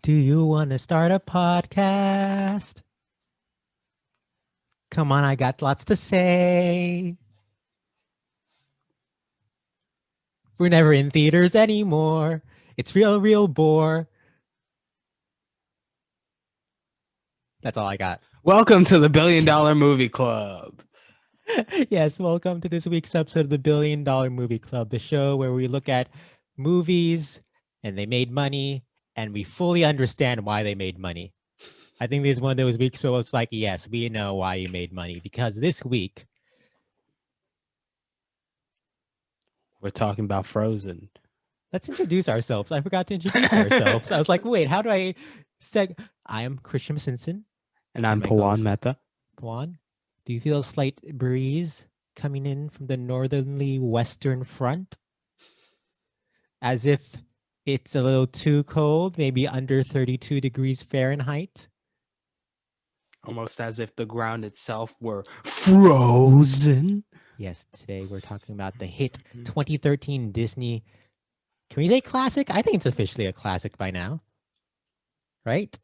Do you want to start a podcast? Come on, I got lots to say. We're never in theaters anymore. It's real bore. That's all I got. Welcome to the $1 Billion Movie Club. Yes, welcome to this week's episode of the $1 Billion Movie Club, the show where we look at movies and they made money and we fully understand why they made money. I think this is one of those weeks where it's like, yes, we know why you made money, because this week We're talking about Frozen. let's introduce ourselves. I forgot to introduce ourselves. I was like, wait, how do I I am Christian Simpson. And I'm my Pawan co-host, Mehta. Pawan, do you feel a slight breeze coming in from the northerly western front? As if it's a little too cold, maybe under 32 degrees Fahrenheit? Almost as if the ground itself were frozen. Yes, today we're talking about the hit 2013 Disney. Can we say classic? I think it's officially a classic by now. Right?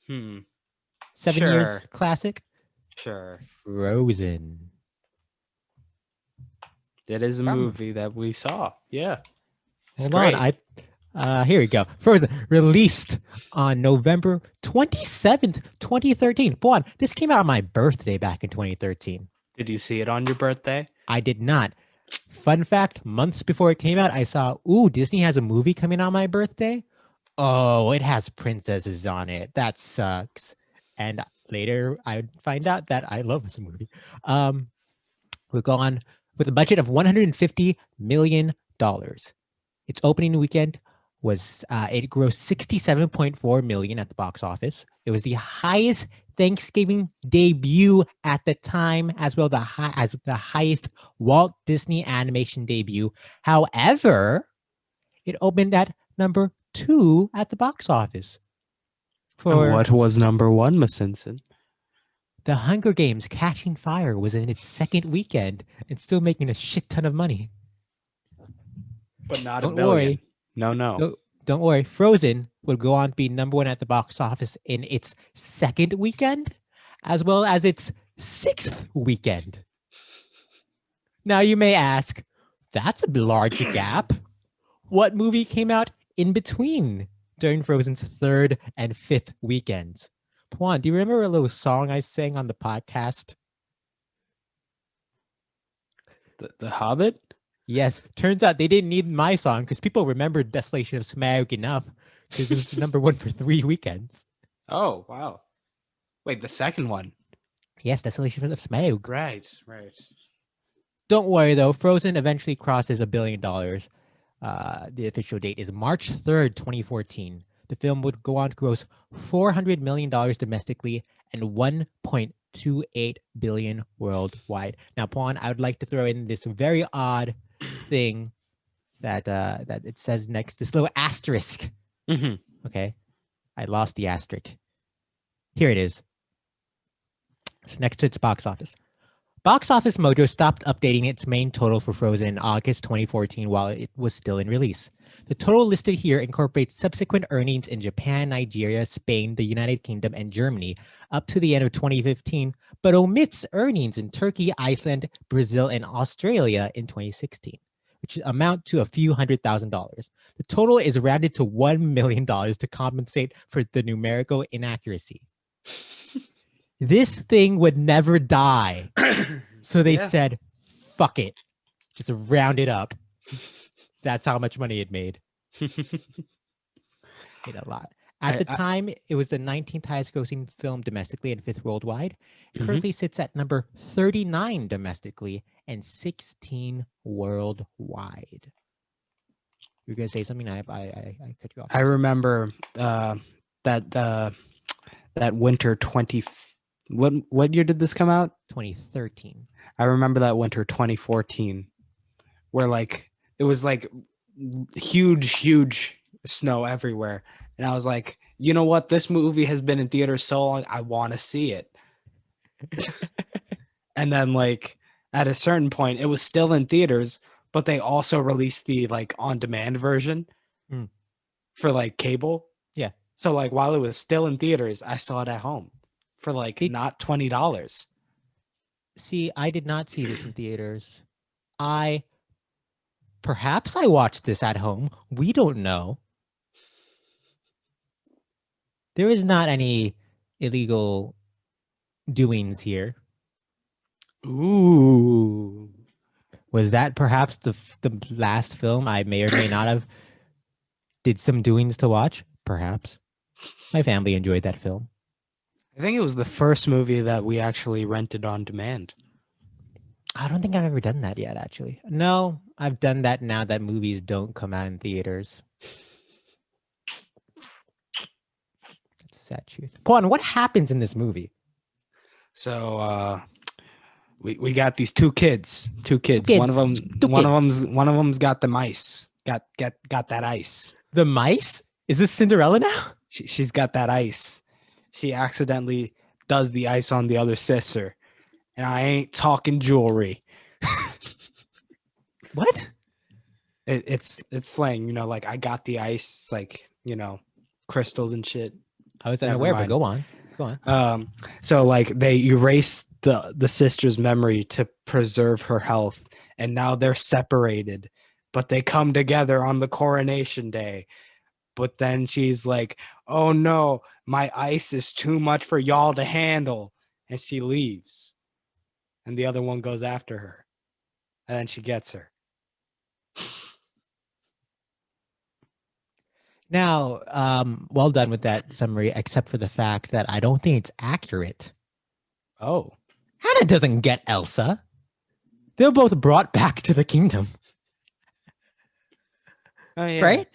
7 years Sure. classic? Sure. Frozen. It is a movie that we saw. Yeah. It's Hold great. on. Here we go. Frozen, released on November 27th, 2013. Pawan, this came out on my birthday back in 2013. Did you see it on your birthday? I did not. Fun fact, months before it came out, I saw, Disney has a movie coming on my birthday. Oh, it has princesses on it. That sucks. And later I would find out that I love this movie. We'll go on with a budget of $150 million. Its opening weekend was it grossed $67.4 million at the box office. It was the highest Thanksgiving debut at the time, as well as the highest Walt Disney animation debut. However, it opened at number 2 at the box office. And what was number 1, Miss Simpson? The Hunger Games: Catching Fire was in its second weekend and still making a shit ton of money. But not Don't $1 billion. Worry. No. Don't worry. Frozen would go on to be number 1 at the box office in its second weekend, as well as its 6th weekend. Now you may ask, that's a large gap. What movie came out in between during Frozen's 3rd and 5th weekends? Pawan, do you remember a little song I sang on the podcast? The Hobbit? Yes, turns out they didn't need my song because people remembered Desolation of Smaug enough because it was number 1 for 3 weekends. Oh, wow. Wait, the second one? Yes, Desolation of Smaug. Right. Don't worry, though. Frozen eventually crosses $1 billion. The official date is March 3rd, 2014. The film would go on to gross $400 million domestically and $1.28 billion worldwide. Now, Pawan, I would like to throw in this very odd thing that it says next, this little asterisk. Mm-hmm. Okay, I lost the asterisk. Here it is. It's next to its box office. Box Office Mojo stopped updating its main total for Frozen in August 2014 while it was still in release. The total listed here incorporates subsequent earnings in Japan, Nigeria, Spain, the United Kingdom, and Germany up to the end of 2015, but omits earnings in Turkey, Iceland, Brazil, and Australia in 2016, which amount to a few $100,000. The total is rounded to $1 million to compensate for the numerical inaccuracy. This thing would never die. So they said, fuck it. Just round it up. That's how much money it made. Made a lot. At the time, it was the 19th highest grossing film domestically and 5th worldwide. It currently sits at number 39 domestically and 16 worldwide. You're going to say something? I cut you off. I remember that winter 20... What year did this come out? 2013. I remember that winter 2014 where it was huge snow everywhere. And I was like, you know what? This movie has been in theaters so long. I want to see it. And then at a certain point, it was still in theaters, but they also released the on-demand version for cable. Yeah. So like while it was still in theaters, I saw it at home for like not $20. See, I did not see this in theaters. Perhaps I watched this at home. We don't know. There is not any illegal doings here. Ooh. Was that perhaps the last film I may or may not have did some doings to watch? Perhaps. My family enjoyed that film. I think it was the first movie that we actually rented on demand. I don't think I've ever done that yet, actually. No, I've done that now that movies don't come out in theaters. That's a sad truth. Pawan, what happens in this movie? So we got these two kids. One of them's got the mice. Got that ice. The mice? Is this Cinderella now? She's got that ice. She accidentally does the ice on the other sister. And I ain't talking jewelry. What? It's slang, like I got the ice, like, crystals and shit. I was unaware, but go on. So like they erase the sister's memory to preserve her health, and now they're separated, but they come together on the coronation day. But then she's like, "Oh no, my ice is too much for y'all to handle," and she leaves. And the other one goes after her, and then she gets her. Now, well done with that summary, except for the fact that I don't think it's accurate. Oh. Hannah doesn't get Elsa. They're both brought back to the kingdom. Oh, yeah. Right?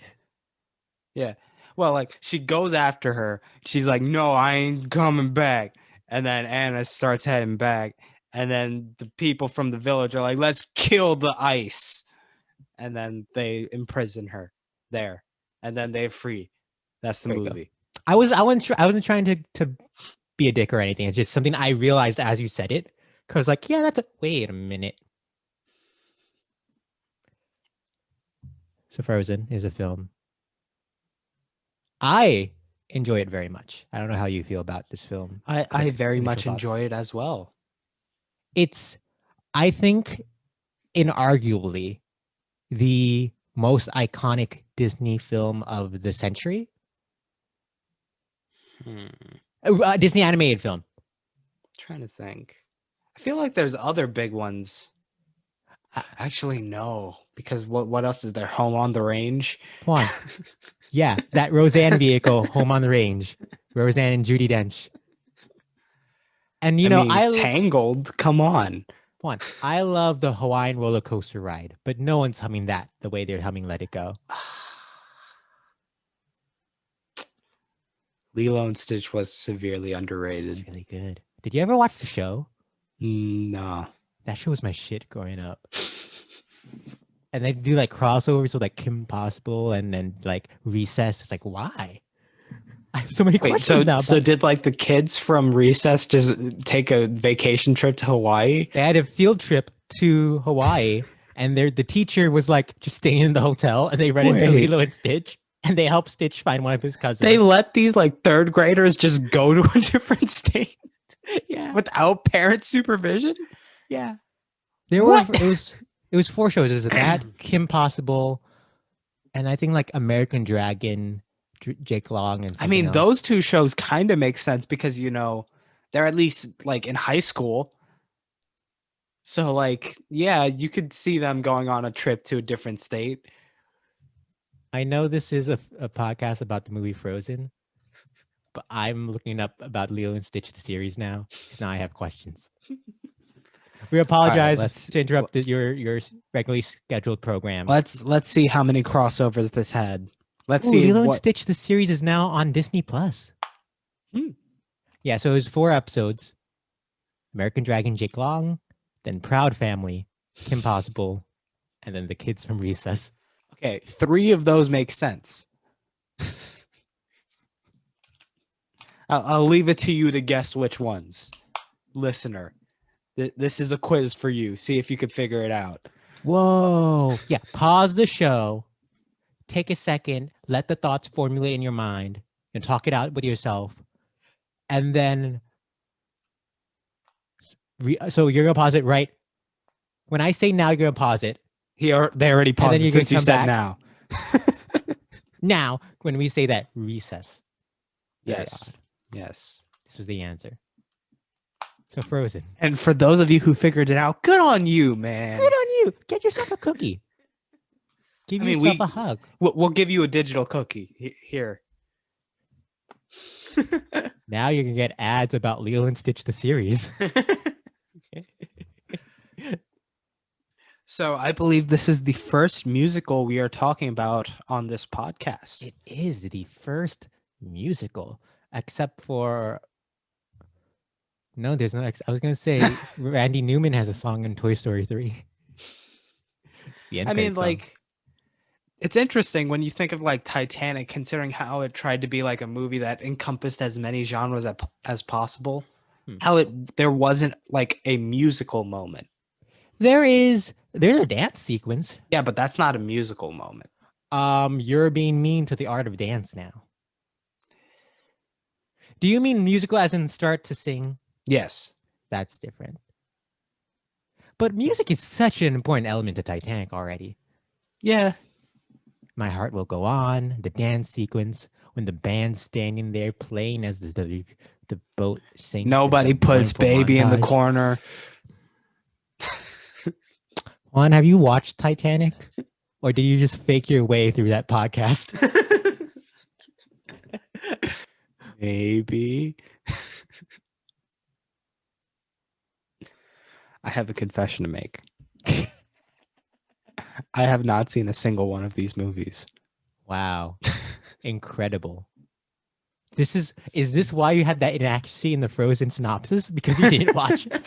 Yeah. Well, like, she goes after her. She's like, "No, I ain't coming back." And then Anna starts heading back. And then the people from the village are like, "Let's kill the ice." And then they imprison her there. And then they're free. That's the movie. I wasn't trying to be a dick or anything. It's just something I realized as you said it. Because I was like, yeah, wait a minute. So Frozen is a film. I enjoy it very much. I don't know how you feel about this film. I very much enjoy it as well. It's, I think, inarguably the most iconic Disney film of the century. Disney animated film. Trying to think. I feel like there's other big ones. Actually, no, because what else is there? Home on the Range. Come on. Yeah, that Roseanne vehicle, Home on the Range. Roseanne and Judi Dench. And Tangled. Come on. One, I love the Hawaiian roller coaster ride, but no one's humming that the way they're humming Let It Go. Lilo and Stitch was severely underrated. It's really good. Did you ever watch the show? No. That show was my shit growing up. And they do like crossovers with like Kim Possible and then like Recess. It's like, why? I have so many questions now. So did like the kids from Recess just take a vacation trip to Hawaii? They had a field trip to Hawaii, and the teacher was like just staying in the hotel, and they run into Lilo and Stitch, and they help Stitch find one of his cousins. They let these like third graders just go to a different state, without parent supervision. Yeah, there were. It was 4 shows. It was that Kim Possible, and I think like American Dragon. Jake Long and else. Those 2 shows kind of make sense because they're at least like in high school, so like you could see them going on a trip to a different state. I know this is a podcast about the movie Frozen, but I'm looking up about Lilo and Stitch the series now. Now I have questions. We apologize to interrupt your regularly scheduled program. Let's see how many crossovers this had. Let's see. Lilo and Stitch, the series is now on Disney Plus. Yeah, so it was 4 episodes. American Dragon, Jake Long, then Proud Family, Kim Possible, and then the kids from Recess. Okay, 3 of those make sense. I'll leave it to you to guess which ones. Listener, this is a quiz for you. See if you could figure it out. Whoa. Yeah, pause the show. Take a second, let the thoughts formulate in your mind, and talk it out with yourself, and then so you're gonna pause it right when I say now. You're gonna pause it. They already And paused then it you're gonna since you come said back. now. Now, when we say that recess. Very Yes. odd. Yes. This was the answer. So Frozen. And for those of you who figured it out, good on you, man. Good on you. Get yourself a cookie. Give yourself a hug. We'll give you a digital cookie here. Now you're gonna get ads about Lilo and Stitch the series. So I believe this is the first musical we are talking about on this podcast. It is the first musical, except for no, there's no. I was gonna say Randy Newman has a song in Toy Story 3. I mean, like, it's interesting when you think of like Titanic, considering how it tried to be like a movie that encompassed as many genres as possible. How there wasn't like a musical moment. There's a dance sequence. Yeah, but that's not a musical moment. You're being mean to the art of dance now. Do you mean musical as in start to sing? Yes. That's different. But music is such an important element to Titanic already. Yeah. My Heart Will Go On, the dance sequence, when the band's standing there playing as the boat sinks. Nobody puts Baby in the corner. Juan, have you watched Titanic? Or did you just fake your way through that podcast? Maybe. I have a confession to make. I have not seen a single one of these movies. Wow. Incredible. Is this why you had that inaccuracy in the Frozen synopsis? Because you didn't watch it?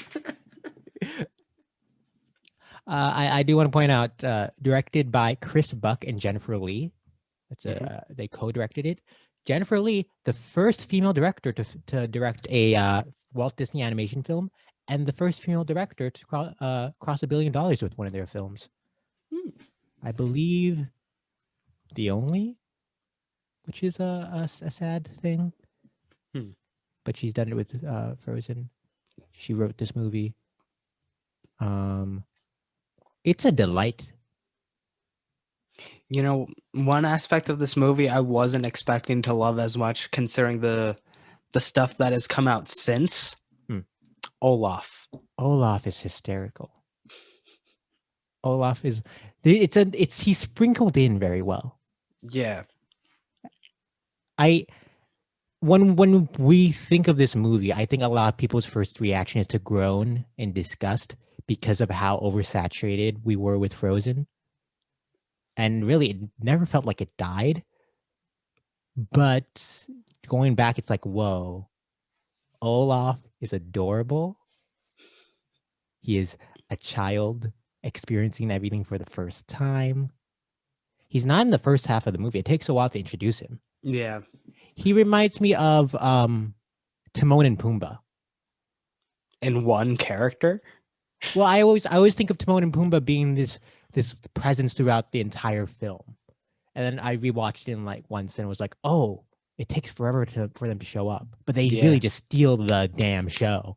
I do want to point out, directed by Chris Buck and Jennifer Lee. They co-directed it. Jennifer Lee, the first female director to direct a Walt Disney animation film, and the first female director to cross $1 billion with one of their films. I believe the only, which is a sad thing. But she's done it with Frozen. She wrote this movie. It's a delight. You know, one aspect of this movie I wasn't expecting to love as much, considering the stuff that has come out since. Olaf. Olaf is hysterical. Olaf is he's sprinkled in very well. Yeah. When we think of this movie, I think a lot of people's first reaction is to groan in disgust because of how oversaturated we were with Frozen. And really, it never felt like it died. But going back, it's like, whoa, Olaf is adorable. He is a child experiencing everything for the first time. He's not in the first half of the movie. It takes a while to introduce him. Yeah. He reminds me of Timon and Pumbaa. In one character? Well, I always think of Timon and Pumbaa being this presence throughout the entire film. And then I rewatched it like once and was like, oh, it takes forever for them to show up. But they really just steal the damn show.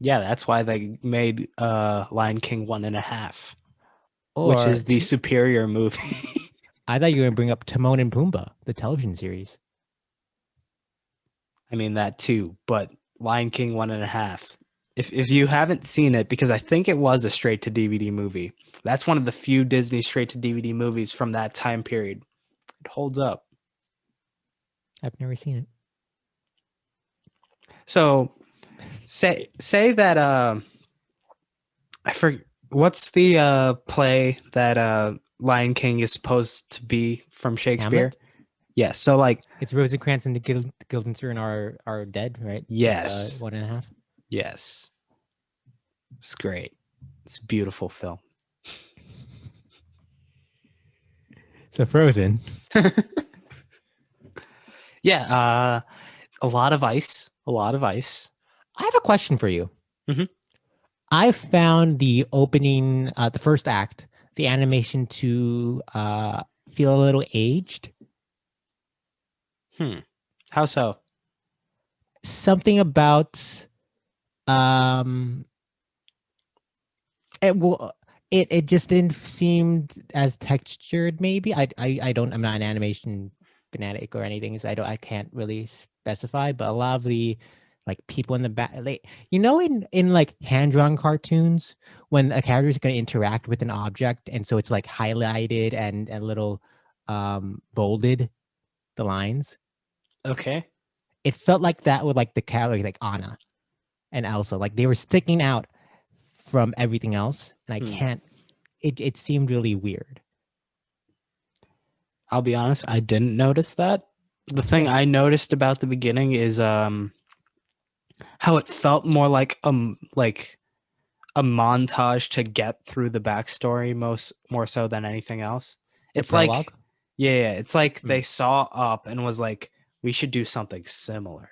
Yeah, that's why they made Lion King 1.5, which is the superior movie. I thought you were going to bring up Timon and Pumbaa, the television series. I mean, that too, but Lion King 1.5. If you haven't seen it, because I think it was a straight-to-DVD movie. That's one of the few Disney straight-to-DVD movies from that time period. It holds up. I've never seen it. So, say that I forget what's the play that Lion King is supposed to be from Shakespeare? Hamlet? Yes. So like it's Rosencrantz and the Guildenstern are dead, right? Yes. 1.5. Yes. It's great. It's a beautiful film. So Frozen. Yeah, a lot of ice. A lot of ice. I have a question for you. Mm-hmm. I found the opening, the first act, the animation to feel a little aged. How so? Something about um it will it just didn't seem as textured. Maybe I don't, I'm not an animation fanatic or anything, so I can't really specify. But a lot of the like people in the back, like in like hand drawn cartoons, when a character is going to interact with an object, and so it's like highlighted and a little bolded the lines. Okay. It felt like that with like the character like Anna and Elsa, like they were sticking out from everything else, and I Hmm. can't. It seemed really weird. I'll be honest, I didn't notice that. The thing Okay. I noticed about the beginning is how it felt more like a montage to get through the backstory more so than anything else. The It's like prologue. yeah, it's like Mm. they saw up and was like, we should do something similar.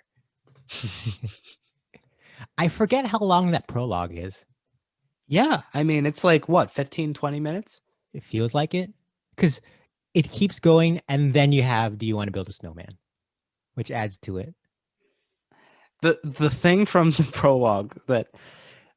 I forget how long that prologue is. Yeah, I mean, it's like what, 15, 20 minutes? It feels like it because it keeps going, and then you have "Do you want to build a snowman," which adds to it. The thing from the prologue that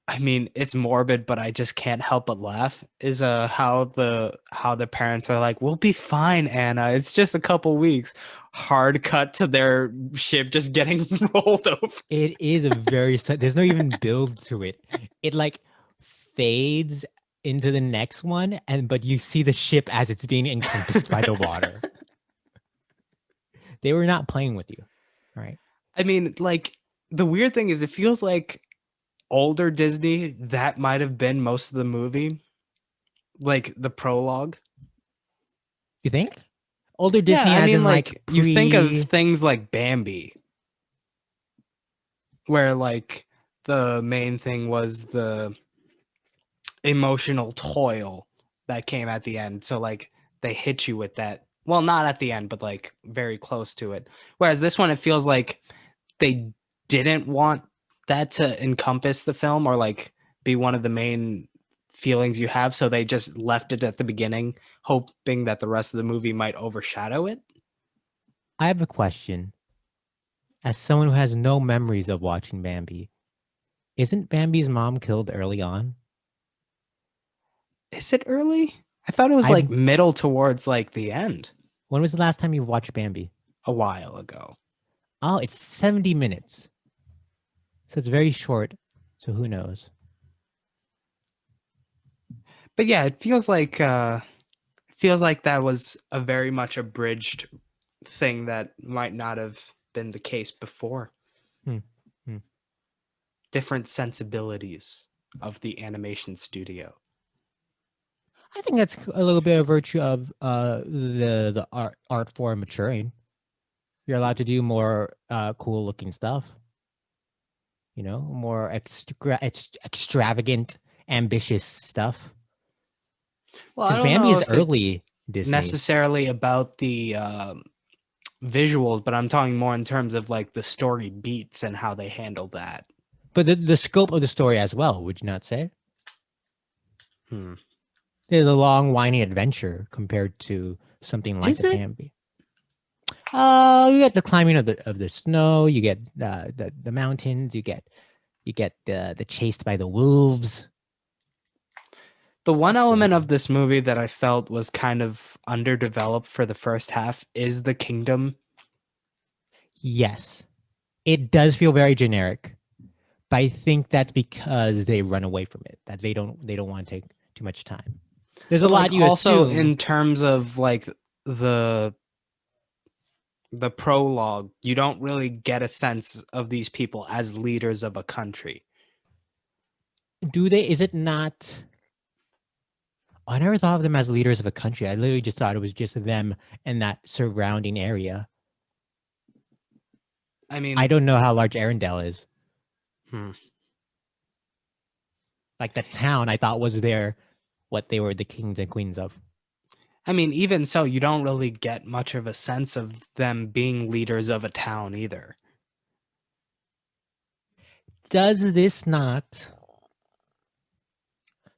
I mean, it's morbid, but I just can't help but laugh. Is how the parents are like, "We'll be fine, Anna. It's just a couple weeks." Hard cut to their ship just getting rolled over. It is a very there's no even build to it. It like fades into the next one, and but you see the ship as it's being encompassed by the water. They were not playing with you. All right. I mean, like the weird thing is, it feels like older Disney that might have been most of the movie, like the prologue. You think? Older Yeah, Disney I as mean, in like like you think of pre. things like Bambi, where like the main thing was the emotional toil that came at the end. So like they hit you with that. Well, not at the end, but like very close to it. Whereas this one, it feels like they didn't want that to encompass the film or like be one of the main feelings you have. So they just left it at the beginning, hoping that the rest of the movie might overshadow it. I have a question. As someone who has no memories of watching Bambi, isn't Bambi's mom killed early on? Is it early? I thought it was I've like middle towards like the end When was the last time you watched Bambi? a while ago. Oh, it's 70 minutes. So it's very short. So who knows? But yeah, it feels like that was a very much abridged thing that might not have been the case before. Hmm. Hmm. Different sensibilities of the animation studio. I think that's a little bit of virtue of the art form maturing. You're allowed to do more cool looking stuff. More extravagant, ambitious stuff. Well, I Because don't Bambi know is if it's early Disney. necessarily about the visuals, but I'm talking more in terms of like the story beats and how they handle that. But the scope of the story as well, would you not say? Hmm. There's a long, winding adventure compared to something like Is a it? Bambi. You get the climbing of the snow. You get the mountains. You get the chased by the wolves. The one It's really element good. of this movie that I felt was kind of underdeveloped for the first half is the kingdom. Yes, it does feel very generic, but I think that's because they run away from it. That they don't want to take too much time. There's a But like lot you also assume. in terms of like the the prologue, you don't really get a sense of these people as leaders of a country. Do they? Is it not? I never thought of them as leaders of a country. I literally just thought it was just them and that surrounding area. I I mean, don't know how large Arendelle is. hmm. Like the town, I thought was what they were the kings and queens of. I mean, even so, you don't really get much of a sense of them being leaders of a town either. Does this not?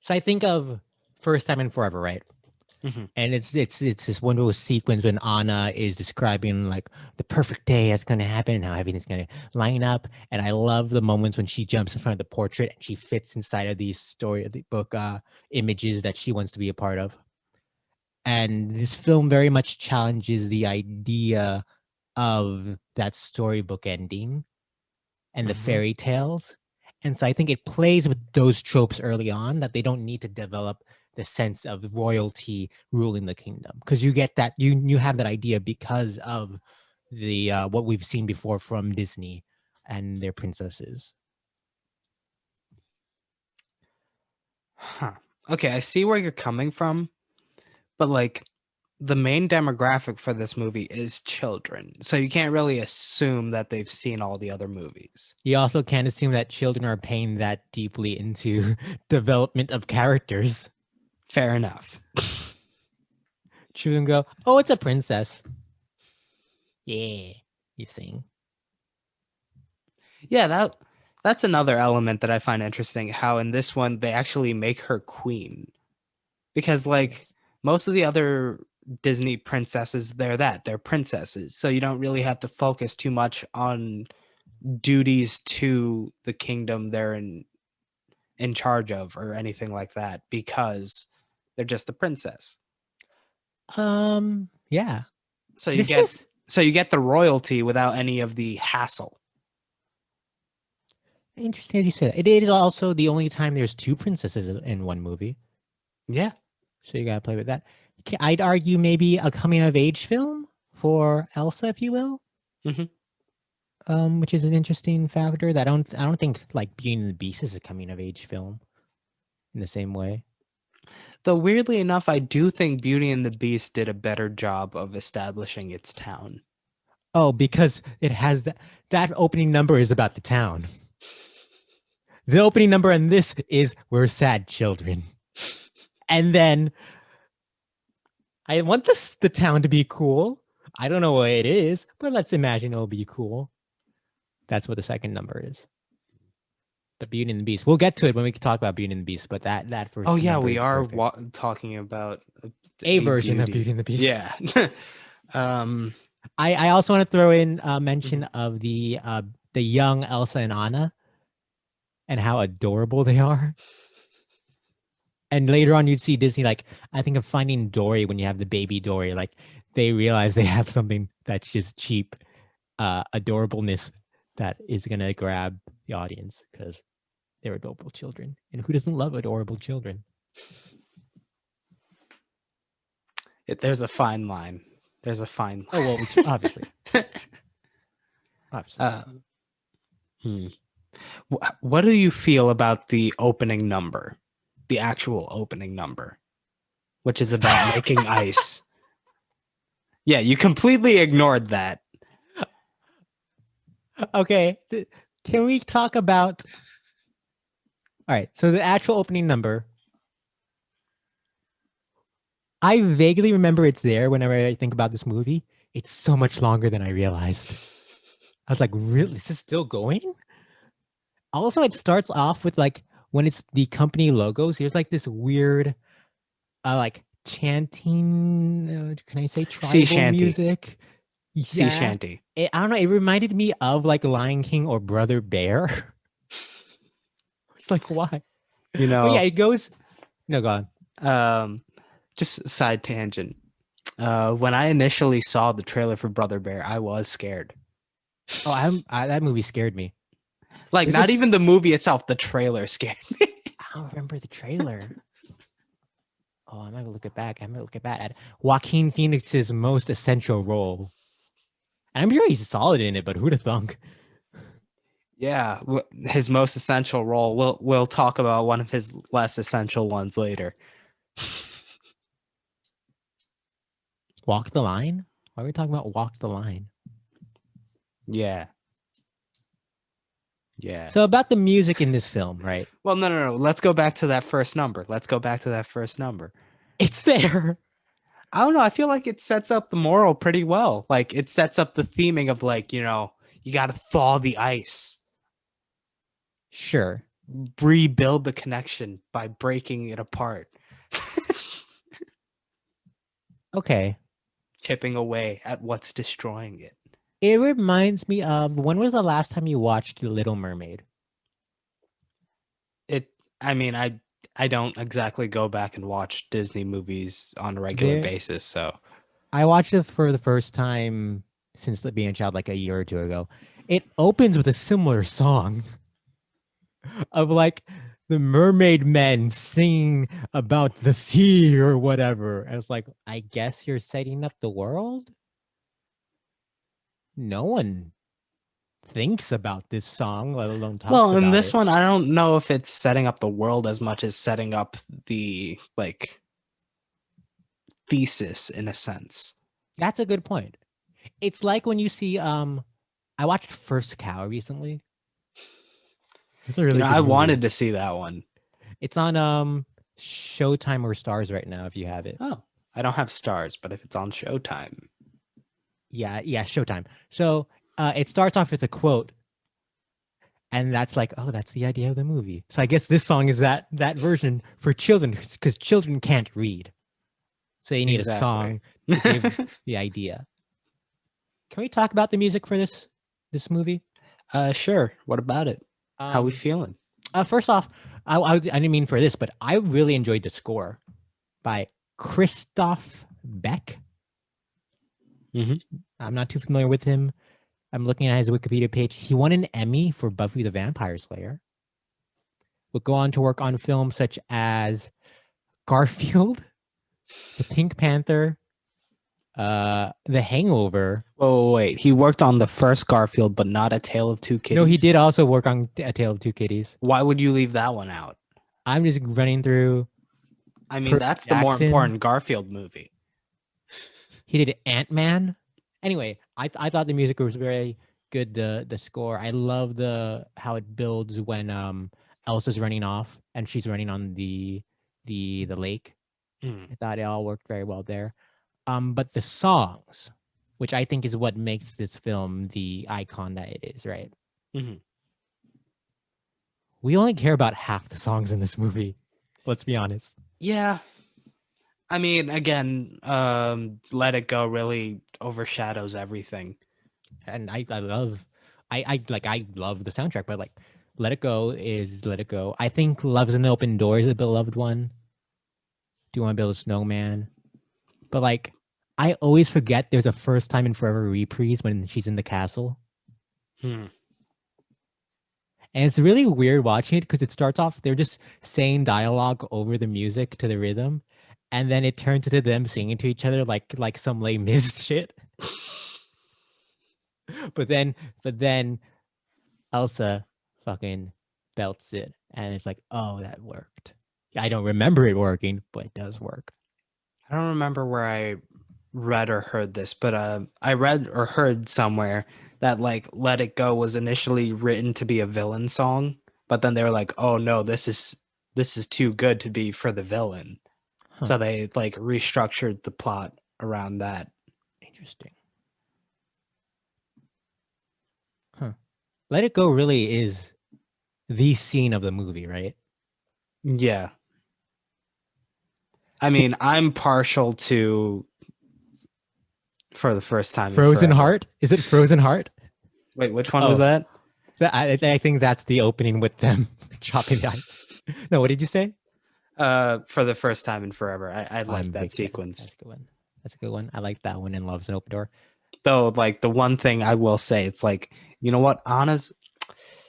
So I think of First Time in Forever, right? Mhm. And it's this wonderful sequence when Anna is describing like the perfect day that's going to happen and how everything's going to line up. And I love the moments when she jumps in front of the portrait and she fits inside of these story of the book images that she wants to be a part of. And this film very much challenges the idea of that storybook ending and the Mhm. fairy tales. And so I think it plays with those tropes early on that they don't need to develop the sense of royalty ruling the kingdom, because you get that you have that idea because of the what we've seen before from Disney and their princesses. Huh. Okay, I see where you're coming from, but like the main demographic for this movie is children. So you can't really assume that they've seen all the other movies. You also can't assume that children are paying that deeply into development of characters. Fair enough. Children go, "Oh, it's a princess." Yeah, you sing. Yeah, that's another element that I find interesting, how in this one they actually make her queen. Because like most of the other Disney princesses, they're princesses. So you don't really have to focus too much on duties to the kingdom they're in charge of or anything like that, because they're just the princess. Yeah. So you This get is so you get the royalty without any of the hassle. interesting as you said. It is also the only time there's two princesses in one movie. Yeah. So you gotta play with that. I'd argue maybe a coming of age film for Elsa, if you will. Mhm. Which is an interesting factor that I don't think like Beauty and the Beast is a coming of age film in the same way. Though weirdly enough, I do think Beauty and the Beast did a better job of establishing its town. Oh, because it has that opening number is about the town. The opening number on this is "We're sad children," and then I want the town to be cool. I don't know what it is, but let's imagine it'll be cool. That's what the second number is. The Beauty and the Beast. We'll get to it when we talk about Beauty and the Beast, but that Oh first yeah, number we is are perfect. talking about A a version of Beauty beauty. and the Beast. Yeah. um. I also want to throw in a mention Mhm. of the young Elsa and Anna and how adorable they are. And later on, you'd see Disney like I think of Finding Dory when you have the baby Dory. Like they realize they have something that's just cheap adorableness that is gonna grab the audience because they're adorable children. And who doesn't love adorable children? There's a fine line. There's a fine Oh well, line. obviously, obviously. uh, hmm. What do you feel about the opening number, the actual opening number, which is about making ice? Yeah, you completely ignored that. Okay, can we talk about? All right, so the actual opening number. I vaguely remember it's there whenever I think about this movie. It's so much longer than I realized. I was like, really? Is this still going? Also, it starts off with like when it's the company logos, there's like this weird like chanting, can I say Sea tribal shanty. music? Sea Yeah. shanty. I don't know. It reminded me of like Lion King or Brother Bear. It's like, why? You But yeah, know, it goes. No, go on. um, just side tangent. When I initially saw the trailer for Brother Bear, I was scared. Oh, that movie scared me. Like, There's not this. even the movie itself, the trailer scared me. I don't remember the trailer. Oh, I'm gonna look it back. I'm gonna look it back at Joaquin Phoenix's most essential role. And I'm sure he's solid in it, but who'd have thunk? Yeah, his most essential role. We'll talk about one of his less essential ones later. Walk the line? Why are we talking about walk the line? Yeah. Yeah. So about the music in this film, right? Well, no. Let's go back to that first number. It's there. I don't know. I feel like it sets up the moral pretty well. Like it sets up the theming of like, you got to thaw the ice, Sure. rebuild the connection by breaking it apart. Okay. chipping away at what's destroying it. It reminds me of, when was the last time you watched The Little Mermaid? It. I mean, I don't exactly go back and watch Disney movies on a regular There, basis, so I watched it for the first time since being a child, like a year or two ago. It opens with a similar song of like the mermaid men singing about the sea or whatever. I was like, I guess you're setting up the world? No one thinks about this song, let alone talks well, in about this it. one, I don't know if it's setting up the world as much as setting up the like thesis in a sense. That's a good point. It's like when you see I watched First Cow recently. It's a You really know, good I movie. wanted to see that one. It's on Showtime or Stars right now if you have it. Oh, I don't have stars, but if it's on Showtime, Yeah, Showtime. So it starts off with a quote, and that's like, oh, that's the idea of the movie. So I guess this song is that version for children because children can't read, so they need a exactly. song to give the idea. Can we talk about the music for this movie? Sure. What about it? How we Um, feeling? First off, I didn't mean for this, but I really enjoyed the score by Christoph Beck. Mhm. I'm not too familiar with him. I'm looking at his Wikipedia page. He won an Emmy for Buffy the Vampire Slayer. Would go on to work on films such as Garfield, The Pink Panther, The Hangover. Oh wait, he worked on the first Garfield, but not A Tale of Two No, he Kitties. did also work on A Tale of Two Kitties. Why would you leave that one out? I'm just running through I mean, Percy that's the more Jackson. important Garfield movie. He did Ant-Man. Anyway, I thought the music was very good. The score. I love the how it builds when Elsa's running off and she's running on the lake. Mm. I thought it all worked very well there. But the songs, which I think is what makes this film the icon that it is, right? Mm-hmm. We only care about half the songs in this movie. Let's be honest. Yeah, I mean, again, Let It Go really overshadows everything. And I love I love the soundtrack, but like Let It Go is Let It Go. I think Love's an Open Door is a beloved one. Do you want to build a snowman? But like I always forget there's a First Time in Forever reprise when she's in the castle. Hmm. And it's really weird watching it because it starts off, they're just saying dialogue over the music to the rhythm. And then it turns into them singing to each other like some Les Mis shit. But then Elsa fucking belts it. And it's like, oh, that worked. I don't remember it working, but it does work. I don't remember where I read or heard this, but I read or heard somewhere that like Let It Go was initially written to be a villain song, but then they were like, "Oh no, this is too good to be for the villain." Huh. So they like restructured the plot around that. Interesting. Huh. Let It Go really is the scene of the movie, right? Yeah. I mean, I'm partial to For the First Time in Frozen Forever. Heart? Is it Frozen Heart? Wait, which one was Oh, that? I think that's the opening with them chopping the ice. No, what did you say? For the First Time in Forever. I Oh, I'm like a that big fan. sequence. That's a good one. That's a good one. I like that one in Love's an Open Door. Though, like the one thing I will say, it's like, you know what,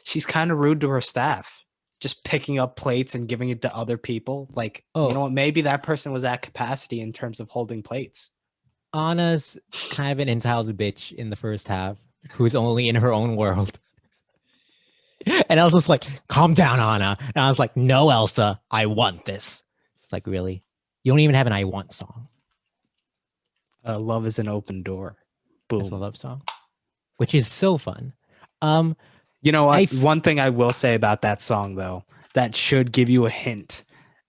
she's kind of rude to her staff. Just picking up plates and giving it to other people. Like, you know Oh, what? Maybe that person was at capacity in terms of holding plates. Anna's kind of an entitled bitch in the first half, who's only in her own world. And Elsa's like, calm down, Anna. And I was like, no, Elsa, I want this. It's like, really? You don't even have an I want song. Love is an open door. That's a Boom. love song, which is so fun. You know I what? One thing I will say about that song, though, that should give you a hint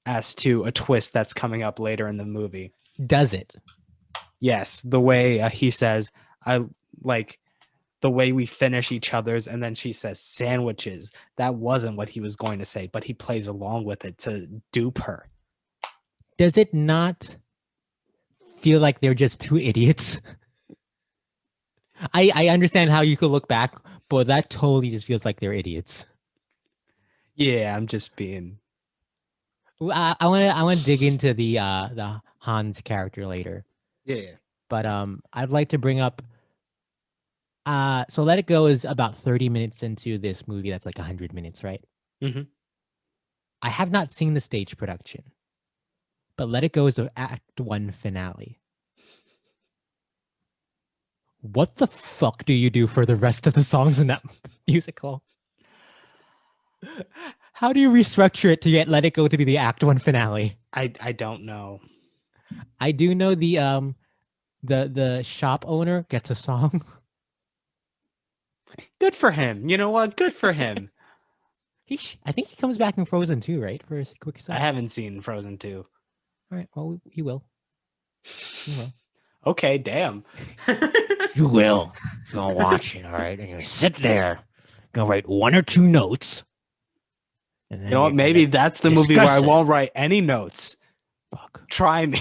as to a twist that's coming up later in the movie. does it. Yes, the way he says, I like the way we finish each other's, and then she says sandwiches. That wasn't what he was going to say, but he plays along with it to dupe her. Does it not feel like they're just two idiots. I understand how you could look back, but that totally just feels like they're idiots. Yeah, I'm just being. I want to dig into the Hans character later, Yeah. but I'd like to bring up so Let It Go is about 30 minutes into this movie that's like 100 minutes, right? Mm-hmm. I have not seen the stage production, but Let It Go is the Act 1 finale. What the fuck do you do for the rest of the songs in that musical? How do you restructure it to get Let It Go to be the Act 1 finale? I don't know. I do know the shop owner gets a song. Good for him. You know what? Good for him. I think he comes back in Frozen 2, right? For a quick I second. haven't seen Frozen 2. All right. Well, you will. You will. Okay, damn. You will. You're gonna watch it, all right? And you're gonna sit there, gonna write 1 or 2 notes. And then You know what? Maybe that's the movie where I won't write any notes. Fuck. Try me.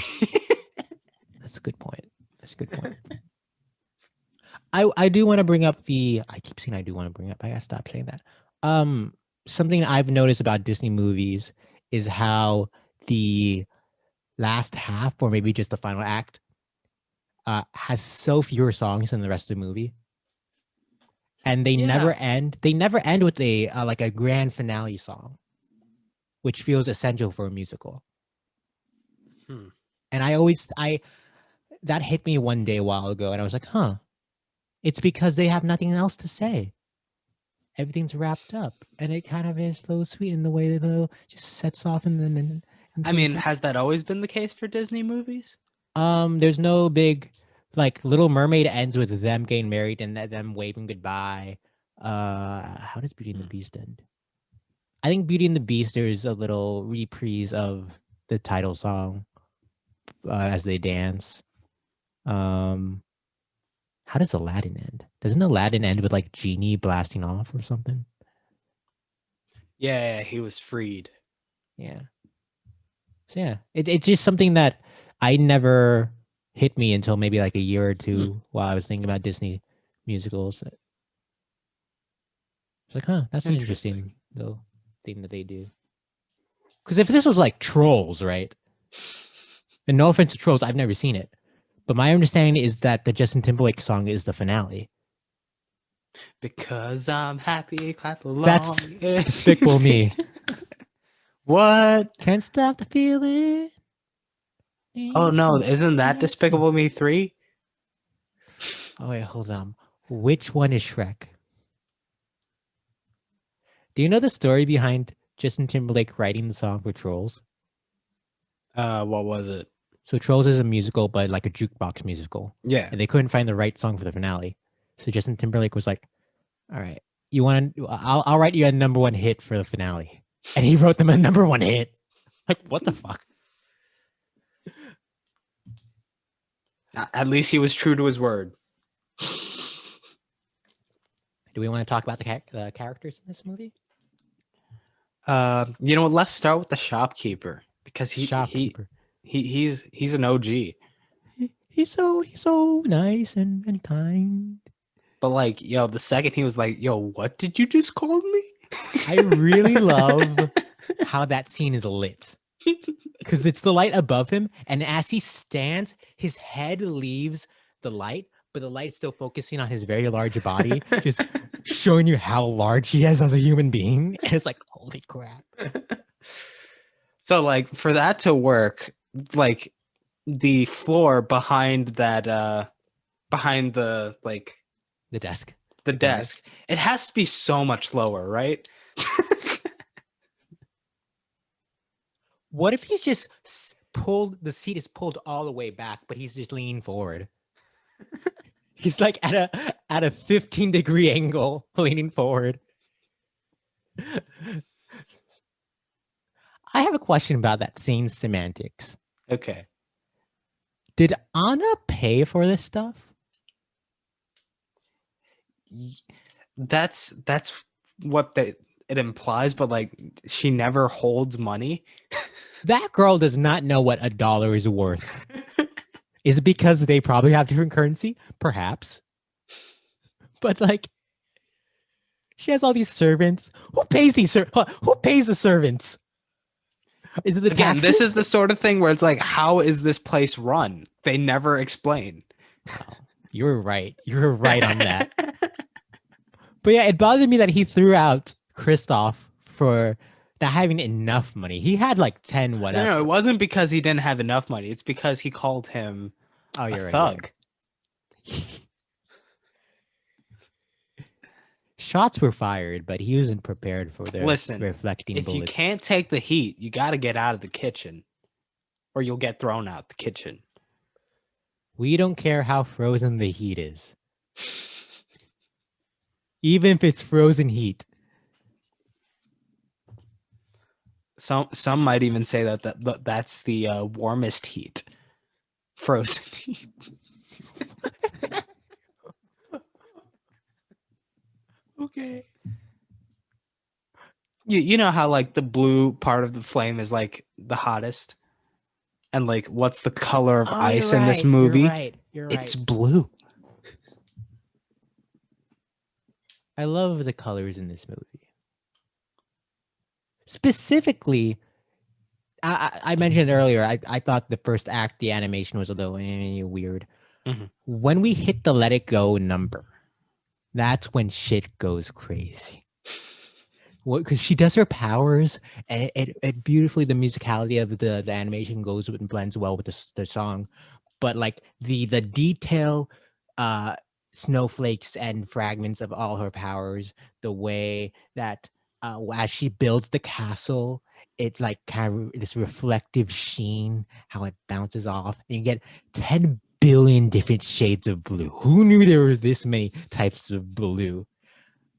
That's a good point. That's a good point. I do want to bring up I keep saying I do want to bring up. I gotta stop saying that. Something I've noticed about Disney movies is how the last half, or maybe just the final act, has so fewer songs than the rest of the movie, and they never end. They never end with a like a grand finale song, which feels essential for a musical. And that hit me one day a while ago, and I was like, huh, it's because they have nothing else to say. Everything's wrapped up, and it kind of is slow, sweet in the way that it just sets off and then. I mean, has that always been the case for Disney movies? There's no big, like, Little Mermaid ends with them getting married and them waving goodbye. How does Beauty and the Beast end? I think Beauty and the Beast, there's a little reprise of the title song as they dance. How does Aladdin end? Doesn't Aladdin end with like Genie blasting off or something? Yeah, he was freed. Yeah. So yeah, it's just something that I never hit me until maybe like a year or two while I was thinking about Disney musicals. It's like, huh, that's an interesting little thing that they do. Because if this was like Trolls, right? And no offense to Trolls, I've never seen it. But my understanding is that the Justin Timberlake song is the finale. Because I'm happy, clap along. That's Despicable Me. What? Can't stop the feeling. Oh no, isn't that Despicable Me 3? Oh wait, hold on. Which one is Shrek? Do you know the story behind Justin Timberlake writing the song for Trolls? What was it? So Trolls is a musical, but like a jukebox musical. Yeah. And they couldn't find the right song for the finale. So Justin Timberlake was like, all right, I'll write you a #1 hit for the finale. And he wrote them a #1 hit. Like, what the fuck? At least he was true to his word. Do we want to talk about the characters in this movie? You know what? Let's start with the shopkeeper because he's an OG. He's so nice and kind. But like, yo, the second he was like, yo, what did you just call me? I really love how that scene is lit. Because it's the light above him, and as he stands, his head leaves the light, but the light is still focusing on his very large body, just showing you how large he is as a human being. And it's like, holy crap. So like, for that to work, like the floor behind that behind the desk, it has to be so much lower, right? What if he's just the seat is pulled all the way back, but he's just leaning forward? He's like at a 15-degree angle, leaning forward. I have a question about that scene semantics. Okay. Did Anna pay for this stuff? That's what it implies, but like she never holds money. That girl does not know what $1 is worth. Is it because they probably have different currency? Perhaps. But like, she has all these servants. Who pays who pays the servants? Is it the Again, taxes? this is the sort of thing where it's like, how is this place run? They never explain. Wow. You're right. You're right on that. But yeah, it bothered me that he threw out Kristoff for not having enough money. He had like 10 whatever. No, it wasn't because he didn't have enough money. It's because he called him Oh, a you're right. thug. Shots were fired, but he wasn't prepared for their reflecting if bullets. you can't take the heat, you got to get out of the kitchen or you'll get thrown out the kitchen. We don't care how frozen the heat is. Even if it's frozen heat. Some might even say that's the warmest heat. Frozen heat. Okay. You know how like the blue part of the flame is like the hottest? And like what's the color of ice in this movie? You're right. You're right. It's blue. I love the colors in this movie. Specifically, I mentioned earlier, I thought the first act, the animation was a little weird. Mhm. When we hit the let it go number, that's when shit goes crazy. Because she does her powers, and it beautifully, the musicality of the animation goes and blends well with the song. But like the detail, snowflakes and fragments of all her powers, the way that as she builds the castle, it like kind of this reflective sheen, how it bounces off, and you get 10 billion different shades of blue. Who knew there were this many types of blue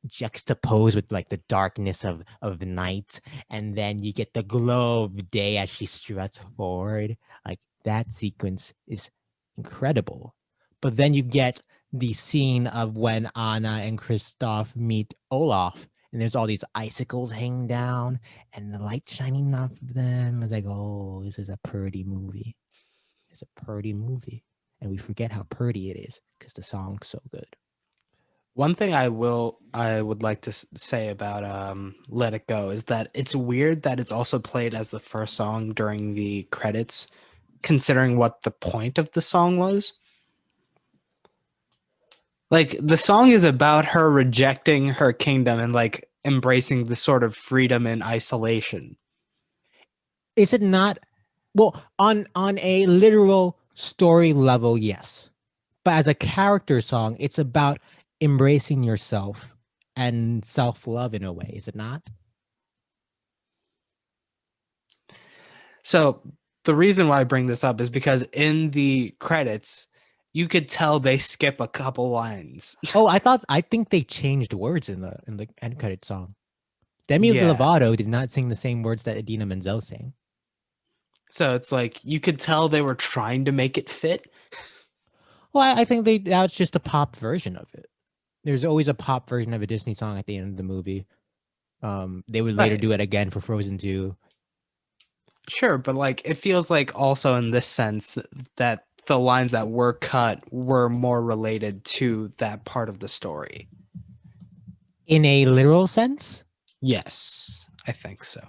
juxtaposed with like the darkness of night, and then you get the glow of day as she struts forward. Like that sequence is incredible. But then you get the scene of when Anna and Kristoff meet Olaf, and there's all these icicles hanging down and the light shining off of them. It's like, oh, this is a pretty movie. It's a pretty movie. And we forget how pretty it is because the song's so good. One thing I would like to say about Let It Go is that it's weird that it's also played as the first song during the credits, considering what the point of the song was. Like the song is about her rejecting her kingdom and like embracing the sort of freedom and isolation. Is it not? Well, on a literal story level, yes. But as a character song, it's about embracing yourself and self-love in a way, is it not? So the reason why I bring this up is because in the credits, you could tell they skip a couple lines. Oh, I think they changed words in the end credit song. Demi Yeah. Lovato did not sing the same words that Idina Menzel sang. So it's like you could tell they were trying to make it fit. Well, I think that's just a pop version of it. There's always a pop version of a Disney song at the end of the movie. They would later do it again for Frozen 2. Sure, but like it feels like also in this sense that the lines that were cut were more related to that part of the story. In a literal sense? Yes, I think so.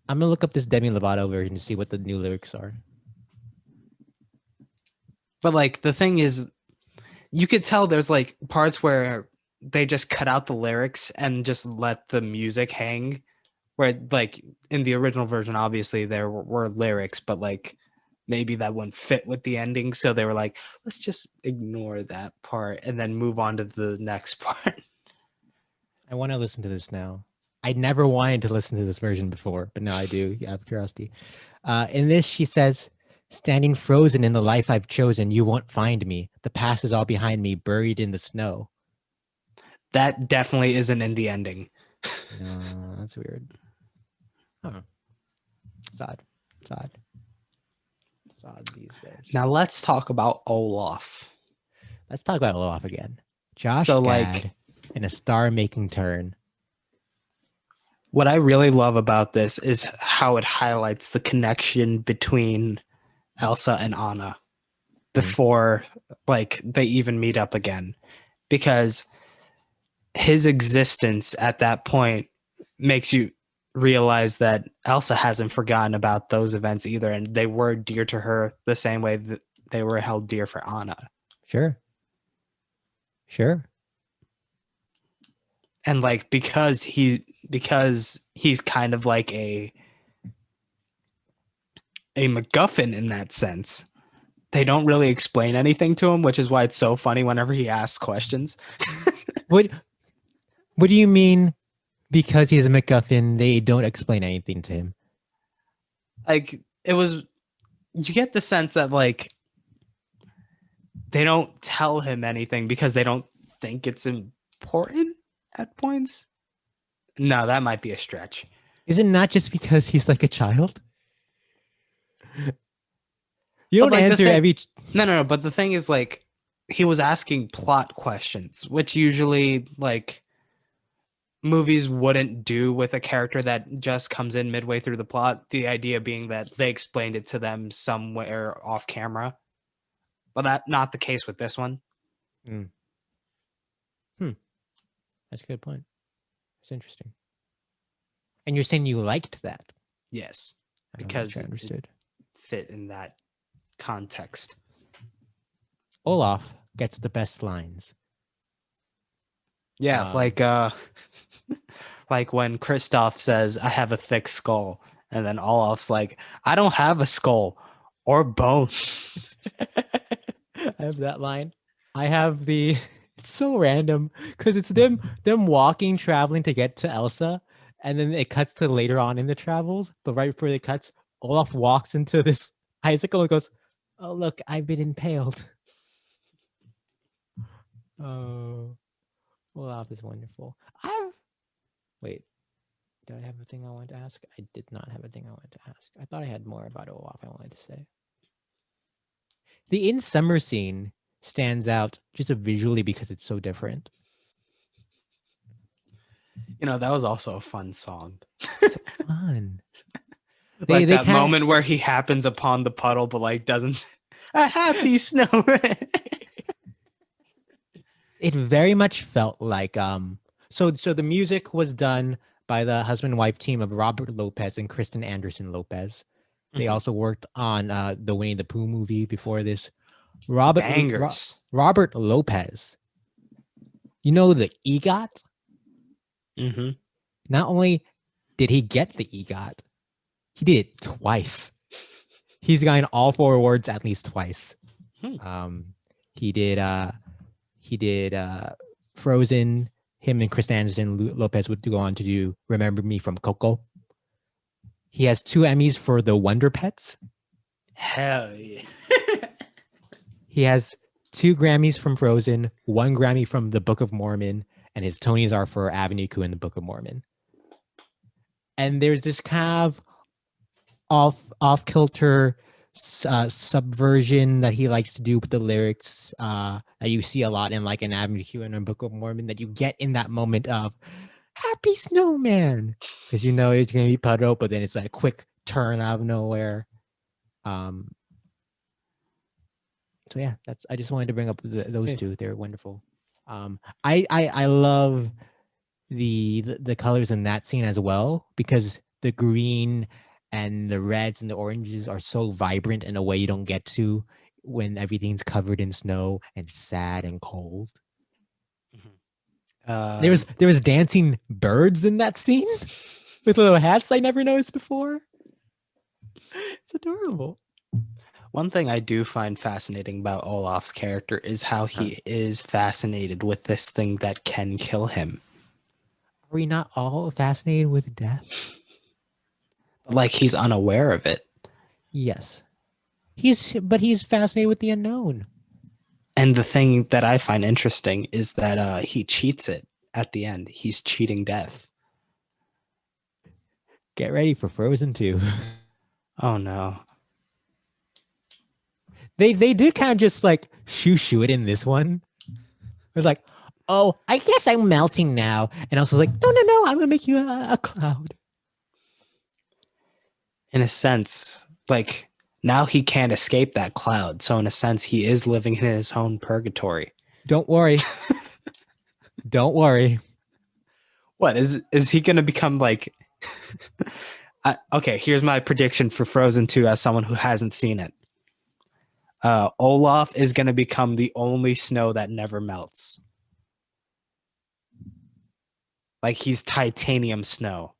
I'm gonna look up this Demi Lovato version to see what the new lyrics are. But like the thing is, you could tell there's like parts where they just cut out the lyrics and just let the music hang. Where like in the original version, obviously there were lyrics, but like maybe that wouldn't fit with the ending. So they were like, let's just ignore that part and then move on to the next part. I want to listen to this now. I never wanted to listen to this version before, but now I do. Yeah, out of curiosity. In this, she says, standing frozen in the life I've chosen, you won't find me. The past is all behind me, buried in the snow. That definitely isn't in the ending. No, that's weird. Huh. It's odd. It's odd. It's odd these days. Now let's talk about Olaf. Let's talk about Olaf again. Josh So, Gad like, in a star-making turn. What I really love about this is how it highlights the connection between Elsa and Anna. before like they even meet up again, because his existence at that point makes you realize that Elsa hasn't forgotten about those events either, and they were dear to her the same way that they were held dear for Anna. Sure. And like because he's kind of like a MacGuffin in that sense, they don't really explain anything to him, which is why it's so funny whenever he asks questions. What do you mean? Because he's a MacGuffin, they don't explain anything to him. Like you get the sense that like they don't tell him anything because they don't think it's important at points. No, that might be a stretch. Is it not just because he's like a child? You don't like, answer every. No. But the thing is, like, he was asking plot questions, which usually like movies wouldn't do with a character that just comes in midway through the plot. The idea being that they explained it to them somewhere off camera, but that's not the case with this one. That's a good point. It's interesting. And you're saying you liked that? Yes, because I understood. It fit in that context. Olaf gets the best lines. Yeah, like when Kristoff says, "I have a thick skull," and then Olaf's like, "I don't have a skull or bones." I have that line. I have the. It's so random because it's them walking, traveling to get to Elsa, and then it cuts to later on in the travels. But right before it cuts, Olaf walks into this icicle and goes, "Oh look, I've been impaled." Oh, Olaf is wonderful. Wait. Did I have a thing I wanted to ask? I did not have a thing I wanted to ask. I thought I had more about Olaf I wanted to say. The in summer scene stands out just visually because it's so different. You know, that was also a fun song. So fun. Like that moment where he happens upon the puddle, but like doesn't. A happy snowman. It very much felt like So the music was done by the husband and wife team of Robert Lopez and Kristen Anderson Lopez. They also worked on the Winnie the Pooh movie before this. Robert Lopez. You know the EGOT? Mm-hmm. Not only did he get the EGOT, he did it twice. He's gotten all 4 awards at least twice. He did Frozen. Him and Chris Anderson Lopez would go on to do Remember Me from Coco. He has 2 Emmys for the Wonder Pets. Hell yeah. He has 2 Grammys from Frozen, 1 Grammy from the Book of Mormon, and his Tonys are for Avenue Q and the Book of Mormon. And there's this kind of off-kilter subversion that he likes to do with the lyrics that you see a lot in like an Avenue Q and a Book of Mormon that you get in that moment of Happy Snowman, because you know it's gonna be puddle, but then it's like a quick turn out of nowhere. So yeah, I just wanted to bring up those 2. They're wonderful. I love the colors in that scene as well, because the green and the reds and the oranges are so vibrant in a way you don't get to when everything's covered in snow and sad and cold. There was dancing birds in that scene with little hats I never noticed before. It's adorable. One thing I do find fascinating about Olaf's character is how he is fascinated with this thing that can kill him. Are we not all fascinated with death? Like he's unaware of it. Yes. He's fascinated with the unknown. And the thing that I find interesting is that he cheats it at the end. He's cheating death. Get ready for Frozen 2. Oh no. They did kind of just like shoo it in this one. It was like, oh, I guess I'm melting now. And I was like, no, I'm gonna make you a cloud. In a sense, like Now he can't escape that cloud. So in a sense, he is living in his own purgatory. Don't worry. Don't worry. What is he going to become like? Okay, here's my prediction for Frozen 2 as someone who hasn't seen it. Olaf is going to become the only snow that never melts. Like he's titanium snow.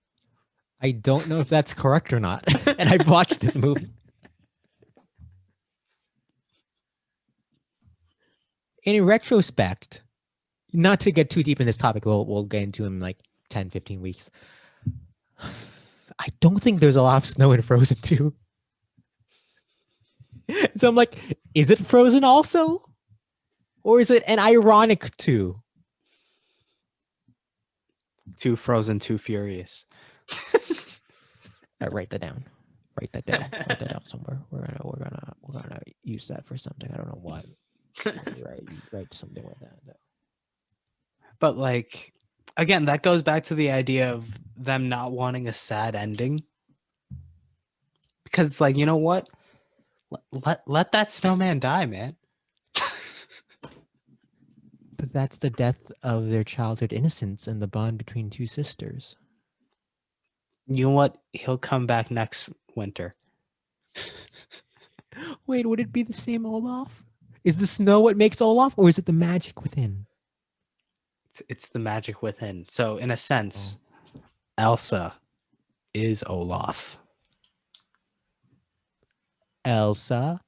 I don't know if that's correct or not. And I've watched this movie. In retrospect, not to get too deep in this topic, we'll get into in like 10, 15 weeks. I don't think there's a lot of snow in Frozen 2. So I'm like, is it Frozen also? Or is it an ironic 2? Too Frozen, too furious. Write that down. Write that down. Write that down somewhere. We're gonna use that for something. I don't know what. Write something like that. But like, again, that goes back to the idea of them not wanting a sad ending. Because like, you know what? Let that snowman die, man. But that's the death of their childhood innocence and the bond between two sisters. You know what? He'll come back next winter. Wait, would it be the same Olaf? Is the snow what makes Olaf, or is it the magic within? It's the magic within. So in a sense, Elsa is Olaf. Elsa,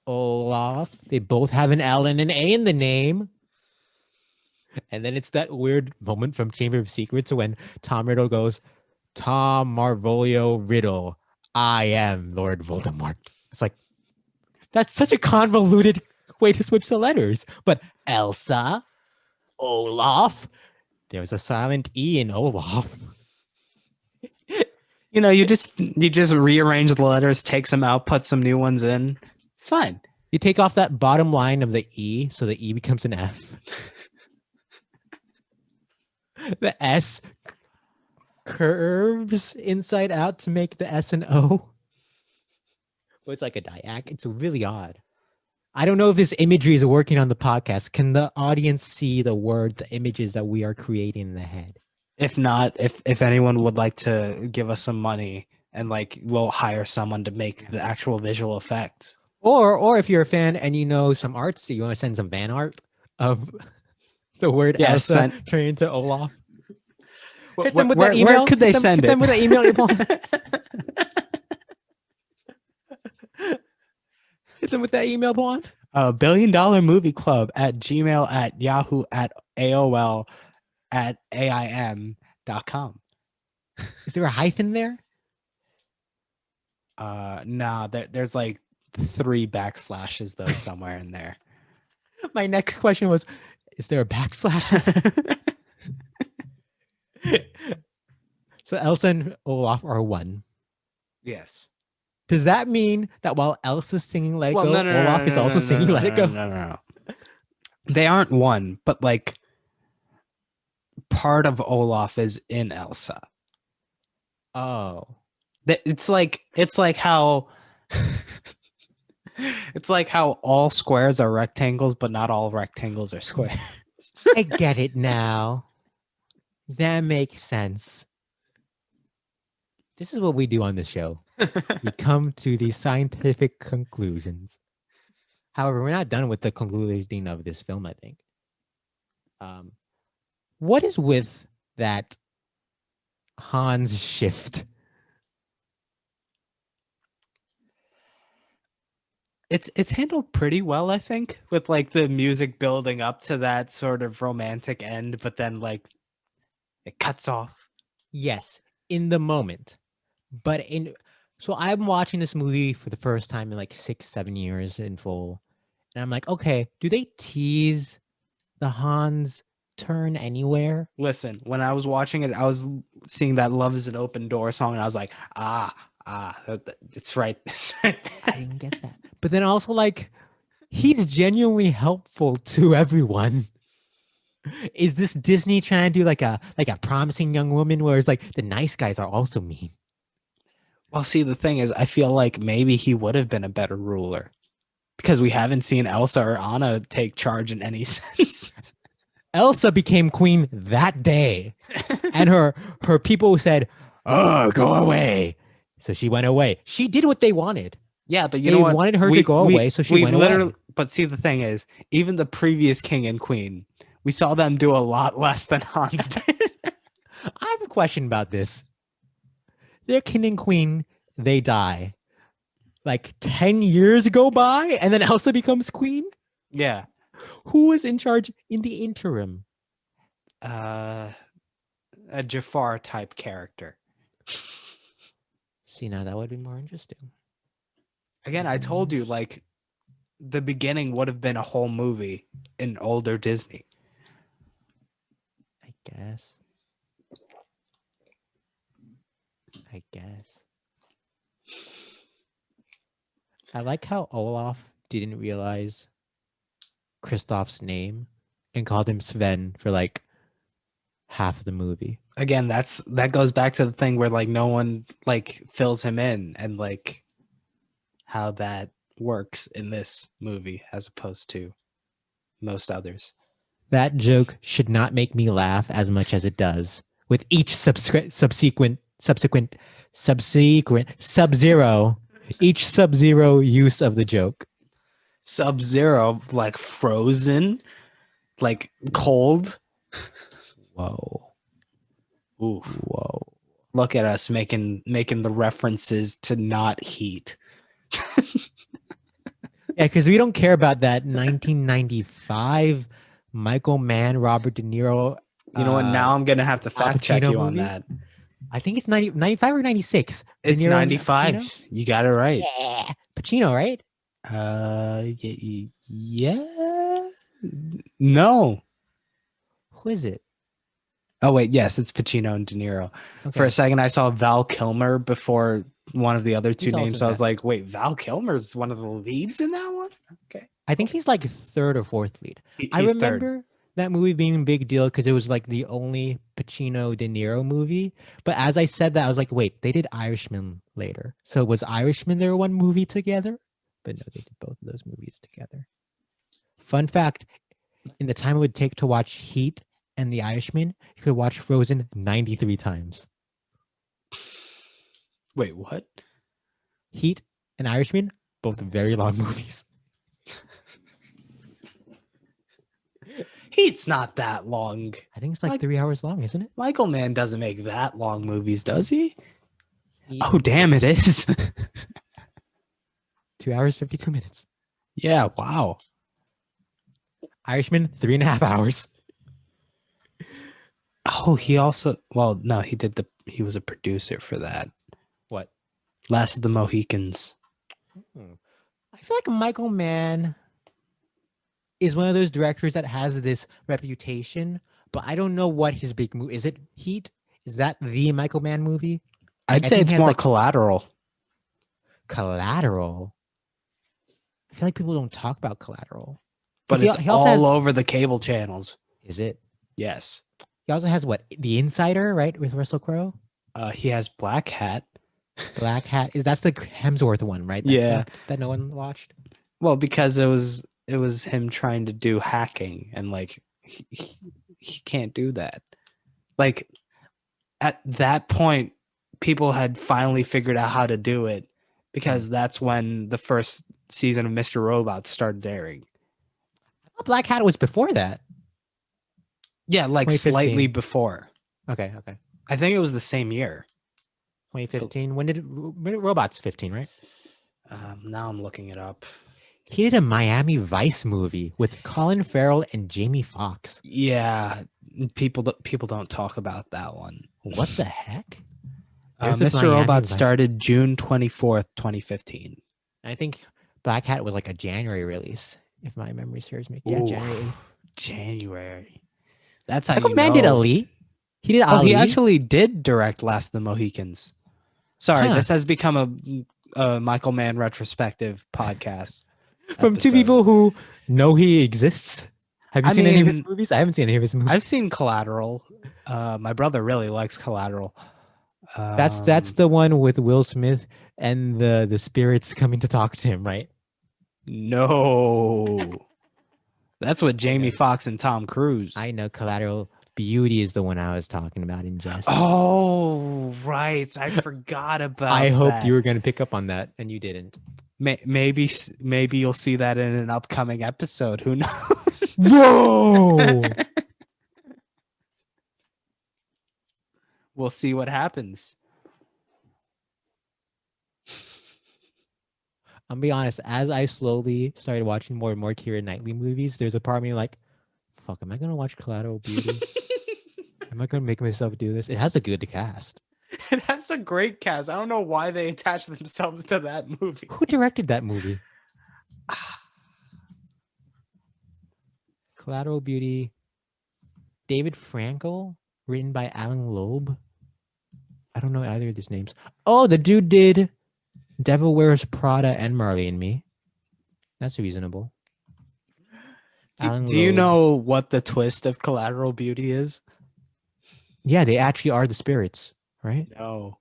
Olaf, they both have an L and an A in the name. And then it's that weird moment from Chamber of Secrets when Tom Riddle goes, Tom Marvolio Riddle, I am Lord Voldemort. It's like, that's such a convoluted way to switch the letters. But Elsa, Olaf, there's a silent E in Olaf. You know, you just rearrange the letters, take some out, put some new ones in. It's fine. You take off that bottom line of the E, so the E becomes an F. The S curves inside out to make the S an O. Well, it's like a diac. It's really odd. I don't know if this imagery is working on the podcast. Can the audience see the images that we are creating in the head? If not, if anyone would like to give us some money and like we'll hire someone to make the actual visual effect. Or if you're a fan and you know some arts, do you want to send some fan art of the word Elsa turning into Olaf? Hit them with that email. Where could they send it? Hit them with that email. Hit them with that email, Pawan. $1 billion movie club at Gmail at Yahoo at AOL at AIM.com. Is there a hyphen there? No, there's like 3 backslashes though somewhere in there. My next question was, is there a backslash? So Elsa and Olaf are one. Yes. Does that mean that while Elsa's singing Let It Go, Olaf is also singing Let It Go? No. They aren't one, but like part of Olaf is in Elsa. Oh. It's like how it's like how all squares are rectangles, but not all rectangles are squares. I get it now. That makes sense. This is what we do on this show. We come to these scientific conclusions. However, we're not done with the conclusion of this film, I think. What is with that Hans shift? It's handled pretty well, I think, with like the music building up to that sort of romantic end, but then like it cuts off. Yes, in the moment. But so I'm watching this movie for the first time in like 6-7 years in full. And I'm like, okay, do they tease the Hans turn anywhere? Listen, when I was watching it, I was seeing that Love is an Open Door song, and I was like, it's right. It's right there. I didn't get that. But then also like, he's genuinely helpful to everyone. Is this Disney trying to do like a promising young woman where it's like the nice guys are also mean? Well, see, the thing is, I feel like maybe he would have been a better ruler because we haven't seen Elsa or Anna take charge in any sense. Elsa became queen that day, and her people said, "Oh, go away." So she went away. She did what they wanted. Yeah, but you They know what? wanted her to go away, so she went away. But see, the thing is, even the previous king and queen, we saw them do a lot less than Hans did. I have a question about this. Their king and queen, they die. Like 10 years go by, and then Elsa becomes queen? Yeah. Who was in charge in the interim? A Jafar type character. See, now that would be more interesting. Again, I told you, like, the beginning would have been a whole movie in older Disney. I guess. I like how Olaf didn't realize Kristoff's name and called him Sven for like half of the movie. Again, that goes back to the thing where like no one like fills him in, and like how that works in this movie as opposed to most others. That joke should not make me laugh as much as it does with each subsequent Sub-Zero, each Sub-Zero use of the joke. Sub-Zero, like frozen, like cold. Whoa. Ooh. Whoa. Look at us making the references to not heat. Yeah, because we don't care about that 1995 Michael Mann, Robert De Niro. You know what? Now I'm going to have to fact check you on movie? that. I think it's 95 or 96. It's 95. You got it right. Yeah. Pacino, right? Yeah. No. Who is it? Oh, wait. Yes, it's Pacino and De Niro. Okay. For a second, I saw Val Kilmer before one of the other two names. So I was like, wait, Val Kilmer's one of the leads in that one? Okay. I think he's like third or fourth lead. I remember that movie being a big deal because it was like the only Pacino De Niro movie. But as I said that, I was like, wait, they did Irishman later. So was Irishman their one movie together? But no, they did both of those movies together. Fun fact, in the time it would take to watch Heat and The Irishman, you could watch Frozen 93 times. Wait, what? Heat and Irishman, both very long movies. Heat's not that long. I think it's like 3 hours long, isn't it? Michael Mann doesn't make that long movies, does he? Oh, damn, it is. 2 hours, 52 minutes. Yeah, wow. Irishman, 3.5 hours. Oh, he also, well, no, he was a producer for that. What? Last of the Mohicans. I feel like Michael Mann is one of those directors that has this reputation, but I don't know what his big movie is. It Heat? Is that the Michael Mann movie? I'd say it's more Collateral. Collateral? I feel like people don't talk about Collateral. But it's all over the cable channels. Is it? Yes. He also has what? The Insider, right? With Russell Crowe? He has Black Hat. Black Hat. That's the Hemsworth one, right? That's that no one watched? Well, because it was him trying to do hacking, and like he can't do that. Like at that point, people had finally figured out how to do it, because that's when the first season of Mr. Robot started airing. I thought Black Hat was before that. Yeah, like slightly before. Okay. I think it was the same year. 2015. When did Robots 15, right? Now I'm looking it up. He did a Miami Vice movie with Colin Farrell and Jamie Foxx. Yeah, people don't talk about that one. What the heck? Mr. Robot started June 24th, 2015. I think Black Hat was like a January release, if my memory serves me. Yeah, January. January. That's how Michael Mann did Ali. He did Ali. He actually did direct Last of the Mohicans. Sorry, this has become a Michael Mann retrospective podcast. From two people who know he exists. Have you seen any of his movies? I haven't seen any of his movies. I've seen Collateral. My brother really likes Collateral. That's the one with Will Smith and the spirits coming to talk to him, right? No. That's what Jamie Foxx and Tom Cruise. I know. Collateral Beauty is the one I was talking about in jest. Oh, right. I forgot about I hoped that. you were going to pick up on that, and you didn't. Maybe you'll see that in an upcoming episode. Who knows? Whoa! We'll see what happens. I'll be honest, as I slowly started watching more and more Keira Knightley movies, there's a part of me like, fuck, am I going to watch Collateral Beauty? Am I going to make myself do this? It has a good cast. It has a great cast. I don't know why they attached themselves to that movie. Who directed that movie? Collateral Beauty. David Frankel, written by Alan Loeb. I don't know either of these names. Oh, the dude did Devil Wears Prada and Marley and Me. That's reasonable. Do you know what the twist of Collateral Beauty is? Yeah, they actually are the spirits, right? No.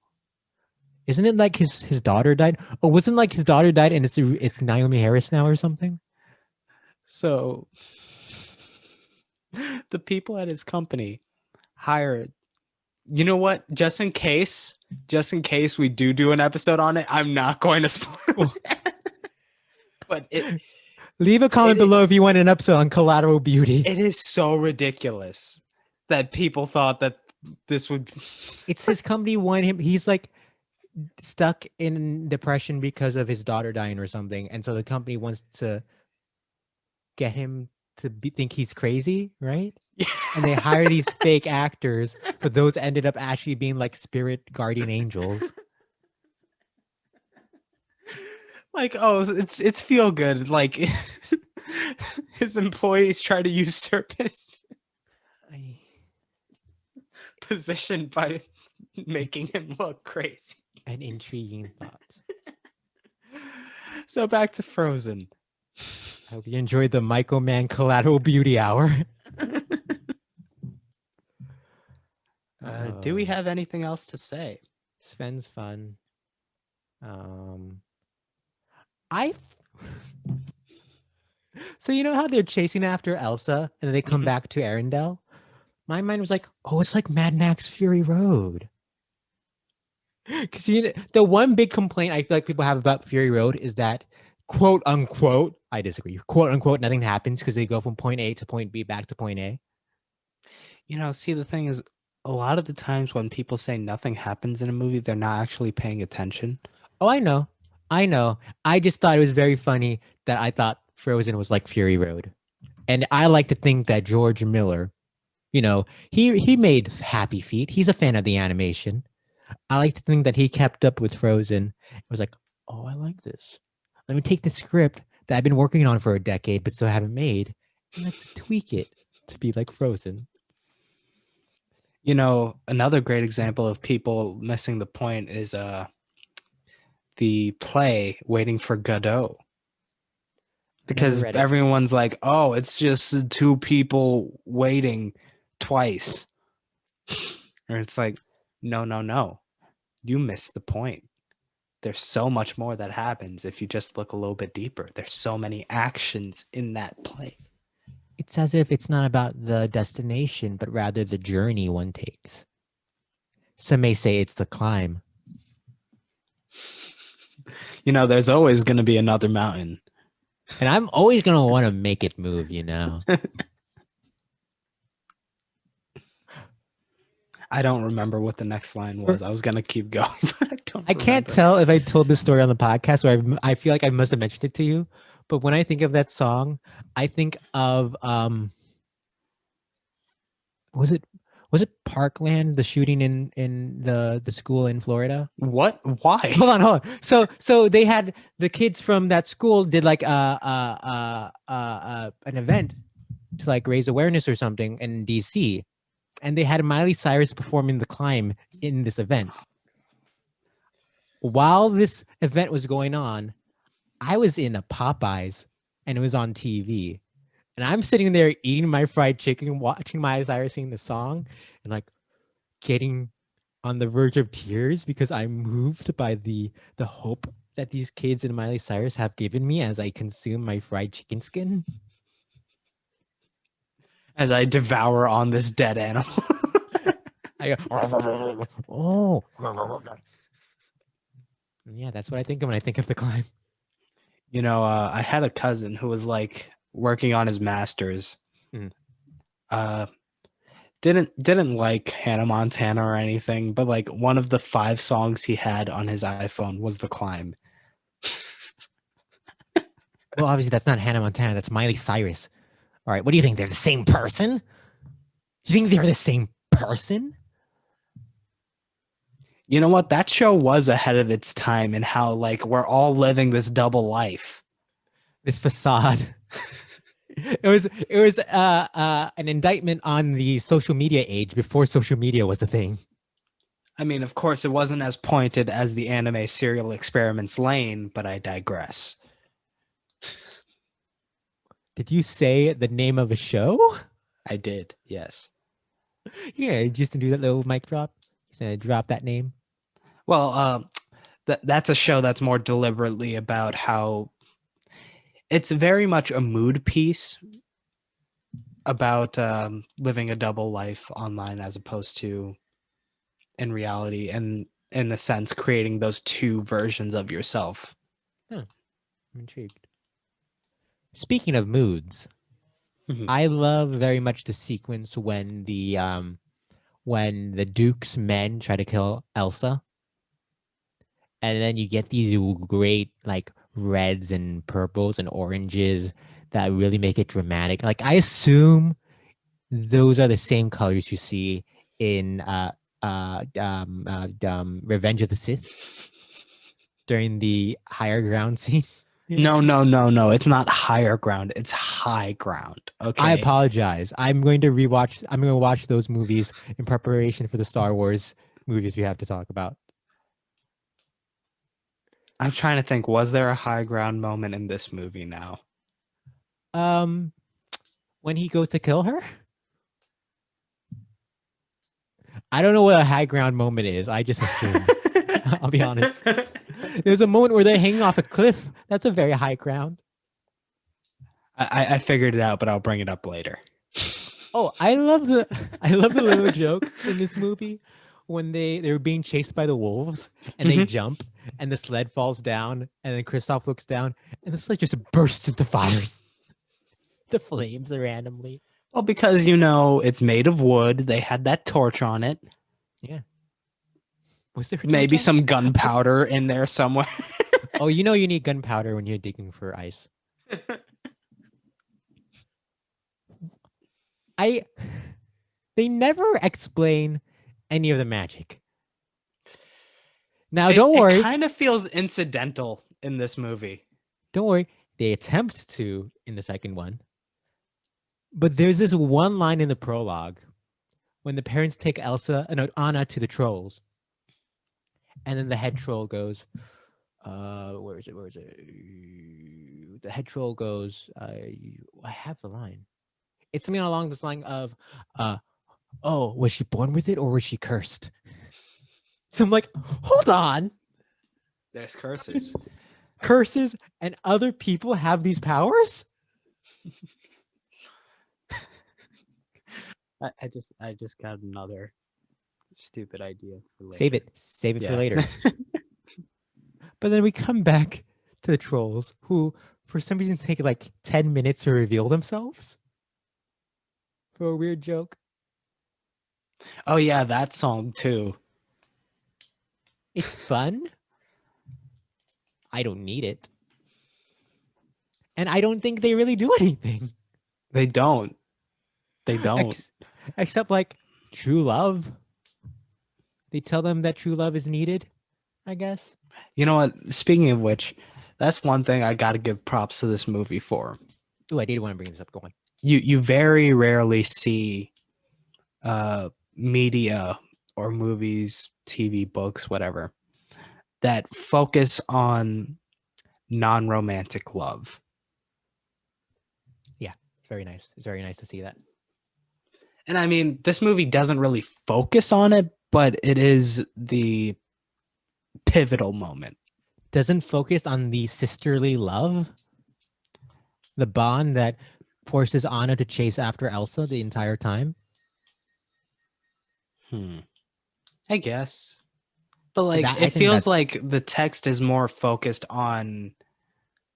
Isn't it like his daughter died? Oh, wasn't like his daughter died and it's Naomi Harris now or something? So the people at his company hired. You know what? Just in case we do an episode on it, I'm not going to spoil it. But leave a comment below if you want an episode on Collateral Beauty. It is so ridiculous that people thought that this would. It's his company wanted him. He's like stuck in depression because of his daughter dying or something, and so the company wants to get him to think he's crazy, right? And they hire these fake actors, but those ended up actually being like spirit guardian angels. Like, oh, it's feel good. Like his employees try to usurp his position by making him look crazy. An intriguing thought. So back to Frozen. I hope you enjoyed the Michael Mann Collateral Beauty Hour. Do we have anything else to say? Sven's fun. So you know how they're chasing after Elsa and then they come back to Arendelle? My mind was like, oh, it's like Mad Max Fury Road. Because the one big complaint I feel like people have about Fury Road is that, quote unquote, I disagree, quote unquote, nothing happens because they go from point A to point B back to point A. You know, see, the thing is, a lot of the times when people say nothing happens in a movie, they're not actually paying attention. Oh, I know. I just thought it was very funny that I thought Frozen was like Fury Road. And I like to think that George Miller, you know, he made Happy Feet. He's a fan of the animation. I like to think that he kept up with Frozen. It was like, oh, I like this. Let me take the script that I've been working on for a decade but still haven't made, and let's tweak it to be like Frozen. You know, another great example of people missing the point is the play Waiting for Godot. Because everyone's like, oh, it's just two people waiting twice. Or it's like, no. You missed the point. There's so much more that happens if you just look a little bit deeper. There's so many actions in that play. It's as if it's not about the destination, but rather the journey one takes. Some may say it's the climb. You know, there's always going to be another mountain. And I'm always going to want to make it move, you know. I don't remember what the next line was. I was going to keep going, but I can't tell if I told this story on the podcast, or I feel like I must have mentioned it to you. But when I think of that song, I think of was it Parkland, the shooting in the school in Florida? What? Why? Hold on. So they had the kids from that school did like an event to like raise awareness or something in DC, and they had Miley Cyrus performing The Climb in this event. While this event was going on, I was in a Popeyes and it was on TV. And I'm sitting there eating my fried chicken, watching Miley Cyrus sing the song and like getting on the verge of tears because I'm moved by the hope that these kids in Miley Cyrus have given me as I consume my fried chicken skin. As I devour on this dead animal. I go, oh, yeah, that's what I think of when I think of the climb. You know, I had a cousin who was like working on his master's. Mhm. Didn't like Hannah Montana or anything, but like one of the 5 songs he had on his iPhone was The Climb. Well, obviously that's not Hannah Montana. That's Miley Cyrus. All right, what do you think? They're the same person? You think they're the same person? You know what? That show was ahead of its time in how like we're all living this double life. This facade. It was an indictment on the social media age before social media was a thing. I mean, of course, it wasn't as pointed as the anime Serial Experiments Lane, but I digress. Did you say the name of a show? I did, yes. Yeah, just to do that little mic drop. Just gonna drop that name. Well, that's a show that's more deliberately about how it's very much a mood piece about living a double life online as opposed to in reality, and in a sense creating those 2 versions of yourself. I'm intrigued. Speaking of moods, Mhm. I love very much the sequence when the Duke's men try to kill Elsa, and then you get these great like reds and purples and oranges that really make it dramatic. Like I assume those are the same colors you see in Revenge of the Sith during the higher ground scene. No. It's not higher ground. It's high ground. I Okay. apologize. I'm going to rewatch. I'm going to watch those movies in preparation for the Star Wars movies we have to talk about. I'm trying to think, was there a high ground moment in this movie now? Um, when he goes to kill her, I don't know what a high ground moment is. I just assumed. I'll be honest. There's a moment where they're hanging off a cliff. That's a very high ground. I figured it out, but I'll bring it up later. Oh, I love the little joke in this movie when they're being chased by the wolves and they Mhm. jump and the sled falls down and then Kristoff looks down and the sled just bursts into fires. The flames are randomly. Well, because you know it's made of wood. They had that torch on it. Yeah. Was there a Maybe torch on some it? gunpowder in there somewhere. Oh, you know you need gunpowder when you're digging for ice. They never explain any of the magic. Now, don't worry. It kind of feels incidental in this movie. Don't worry. They attempt to in the second one. But there's this one line in the prologue when the parents take Anna to the trolls. And then the head troll goes, where is it? The head troll goes, I have the line. It's something along this line of, oh, was she born with it or was she cursed? So I'm like, hold on. There's curses. Curses and other people have these powers? I just got another stupid idea for later. Save it for later. But then we come back to the trolls who for some reason take like 10 minutes to reveal themselves for a weird joke. Oh yeah, that song too. It's fun. I don't need it. And I don't think they really do anything. They don't. Except like true love. They tell them that true love is needed, I guess. You know what? Speaking of which, that's one thing I got to give props to this movie for. Oh, I did want to bring this up. Go on. You very rarely see media or movies, TV, books, whatever, that focus on non-romantic love. Yeah, it's very nice. It's very nice to see that. And I mean, this movie doesn't really focus on it, but it is the pivotal moment. Doesn't focus on the sisterly love, the bond that forces Anna to chase after Elsa the entire time. I guess. But like I it think feels that's like the text is more focused on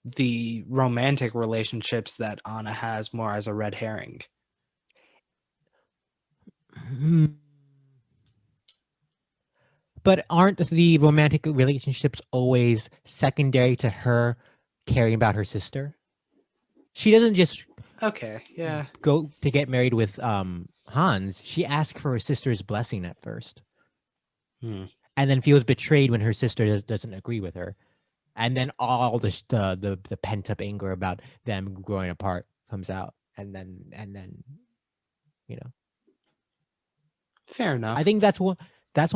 the romantic relationships that Anna has more as a red herring. But aren't the romantic relationships always secondary to her caring about her sister? She doesn't just Okay, yeah. go to get married with Hans. She asks for her sister's blessing at first, and then feels betrayed when her sister doesn't agree with her, and then all the pent up anger about them growing apart comes out, and then you know. Fair enough. I think that's one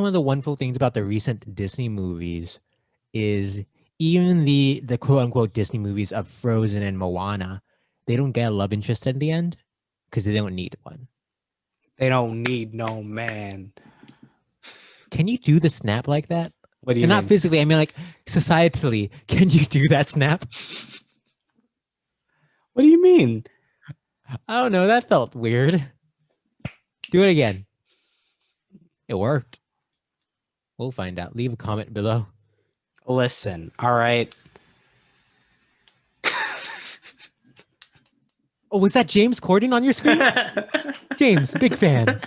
of the wonderful things about the recent Disney movies is even the quote unquote Disney movies of Frozen and Moana, they don't get a love interest at the end because they don't need one. They don't need no man. Can you do the snap like that? What do you And mean? not physically, I mean like societally. Can you do that snap? What do you mean? I don't know. That felt weird. Do it again. It worked. We'll find out. Leave a comment below. Listen, all right. Oh, was that James Corden on your screen? James, big fan.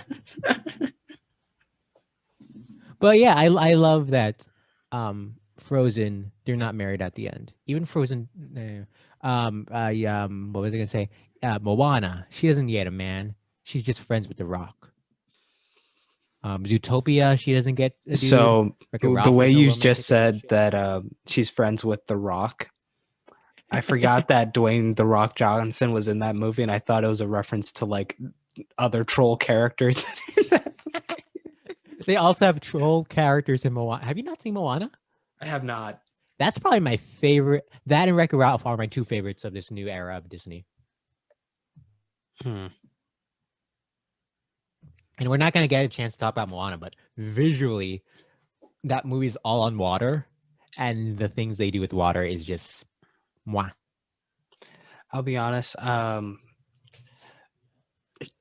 But yeah, I love that Frozen, they're not married at the end. Even Frozen, what was I gonna say? Moana, she doesn't get a man. She's just friends with The Rock. Zootopia, she doesn't get a dude. So Wreck-It Ralph the way has no you romantic just said relationship. that she's friends with The Rock, I forgot that Dwayne The Rock Johnson was in that movie, and I thought it was a reference to like other troll characters. They also have troll characters in Moana. Have you not seen Moana? I have not. That's probably my favorite. That and Wreck-It Ralph are my two favorites of this new era of Disney. And we're not going to get a chance to talk about Moana, but visually, that movie's all on water, and the things they do with water is just mwah. I'll be honest.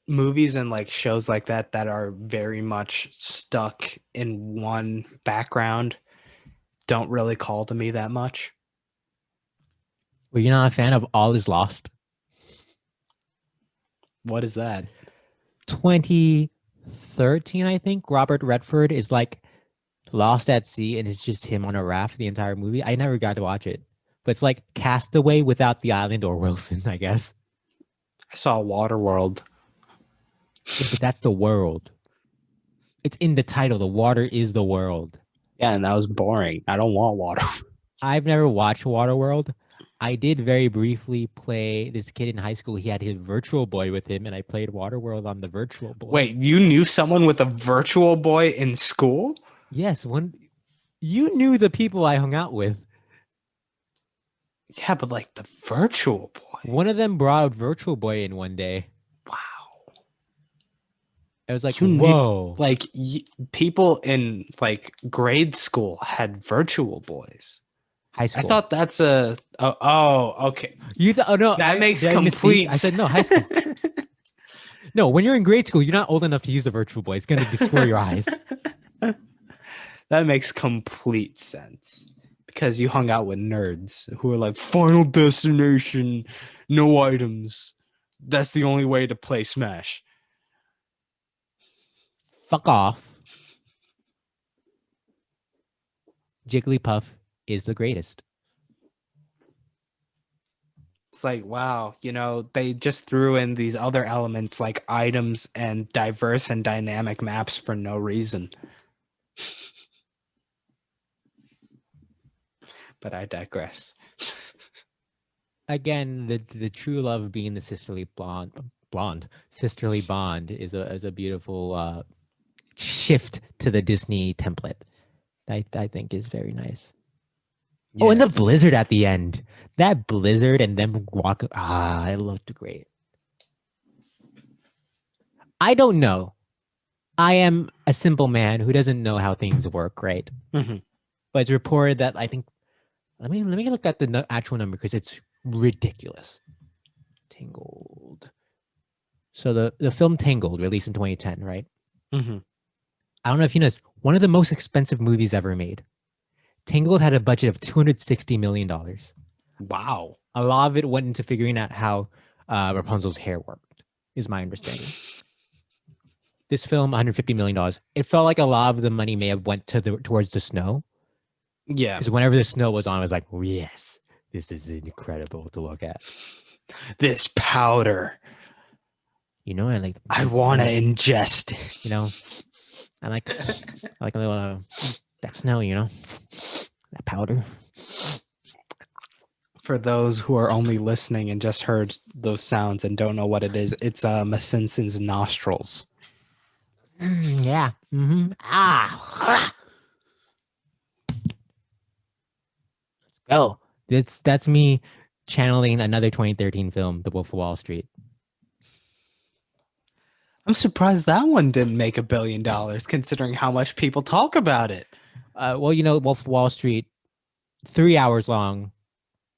Movies and like shows like that are very much stuck in one background don't really call to me that much. Were you not a fan of All Is Lost? What is that? 2013, I think. Robert Redford is like lost at sea, and it's just him on a raft the entire movie. I never got to watch it, but it's like Castaway without the island or Wilson, I guess. I saw Waterworld. Yeah, but that's the world. It's in the title. The water is the world. Yeah, and that was boring. I don't want water. I've never watched Waterworld. I did very briefly play this kid in high school. He had his Virtual Boy with him, and I played Waterworld on the Virtual Boy. Wait, you knew someone with a Virtual Boy in school? Yes, you knew the people I hung out with. Yeah, but like the Virtual Boy. One of them brought a Virtual Boy in one day. Wow. I was like, You knew- whoa. Like people in like grade school had Virtual Boys. High school. I thought that's a okay. You thought? Oh no, That makes did I misspeak? complete. I said no, high school. No, when you're in grade school, you're not old enough to use a Virtual Boy. It's going to destroy your eyes. That makes complete sense because you hung out with nerds who were like, Final Destination, no items. That's the only way to play Smash. Fuck off. Jigglypuff is the greatest. It's like, wow, they just threw in these other elements like items and diverse and dynamic maps for no reason. But I digress. Again, the true love being the sisterly sisterly bond is a beautiful shift to the Disney template. I think is very nice. Yes. Oh, and the blizzard at the end. That blizzard and them walk. It looked great. I don't know. I am a simple man who doesn't know how things work, right? Mhm. But it's reported that I think let me look at the actual number because it's ridiculous. Tangled. So the film Tangled, released in 2010, right? Mhm. I don't know if you know this, one of the most expensive movies ever made. Tangled had a budget of $260 million. Wow. A lot of it went into figuring out how Rapunzel's hair worked, is my understanding. This film, $150 million. It felt like a lot of the money may have went towards the snow. Yeah. Because whenever the snow was on, I was like, oh, yes, this is incredible to look at. This powder. You know, I want to ingest it. You know, I like a little that snow. You know, that powder. For those who are only listening and just heard those sounds and don't know what it is, it's Simpson's nostrils. Yeah. Mm-hmm. Ah. Let's go. That's me channeling another 2013 film, The Wolf of Wall Street. I'm surprised that one didn't make $1 billion, considering how much people talk about it. Well, you know, Wolf of Wall Street, 3 hours long,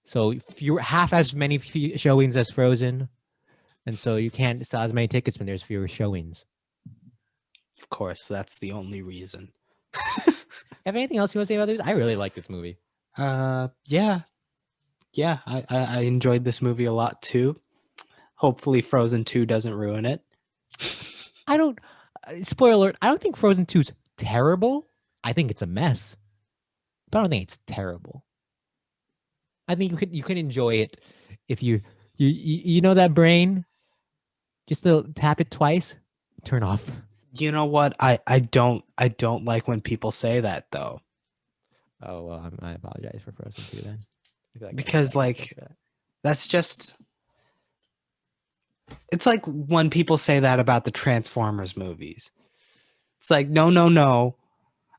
so half as many showings as Frozen, and so you can't sell as many tickets when there's fewer showings. Of course, that's the only reason. Have anything else you want to say about this? I really like this movie. Yeah. I enjoyed this movie a lot too. Hopefully, Frozen 2 doesn't ruin it. I don't. Spoiler alert! I don't think Frozen 2 is terrible. I think it's a mess, but I don't think it's terrible. I think you could enjoy it if you know that brain. Just tap it twice, turn off. You know what? I don't like when people say that though. Oh well, I apologize for Frozen 2 then. Because like that's just it's like when people say that about the Transformers movies. It's like no.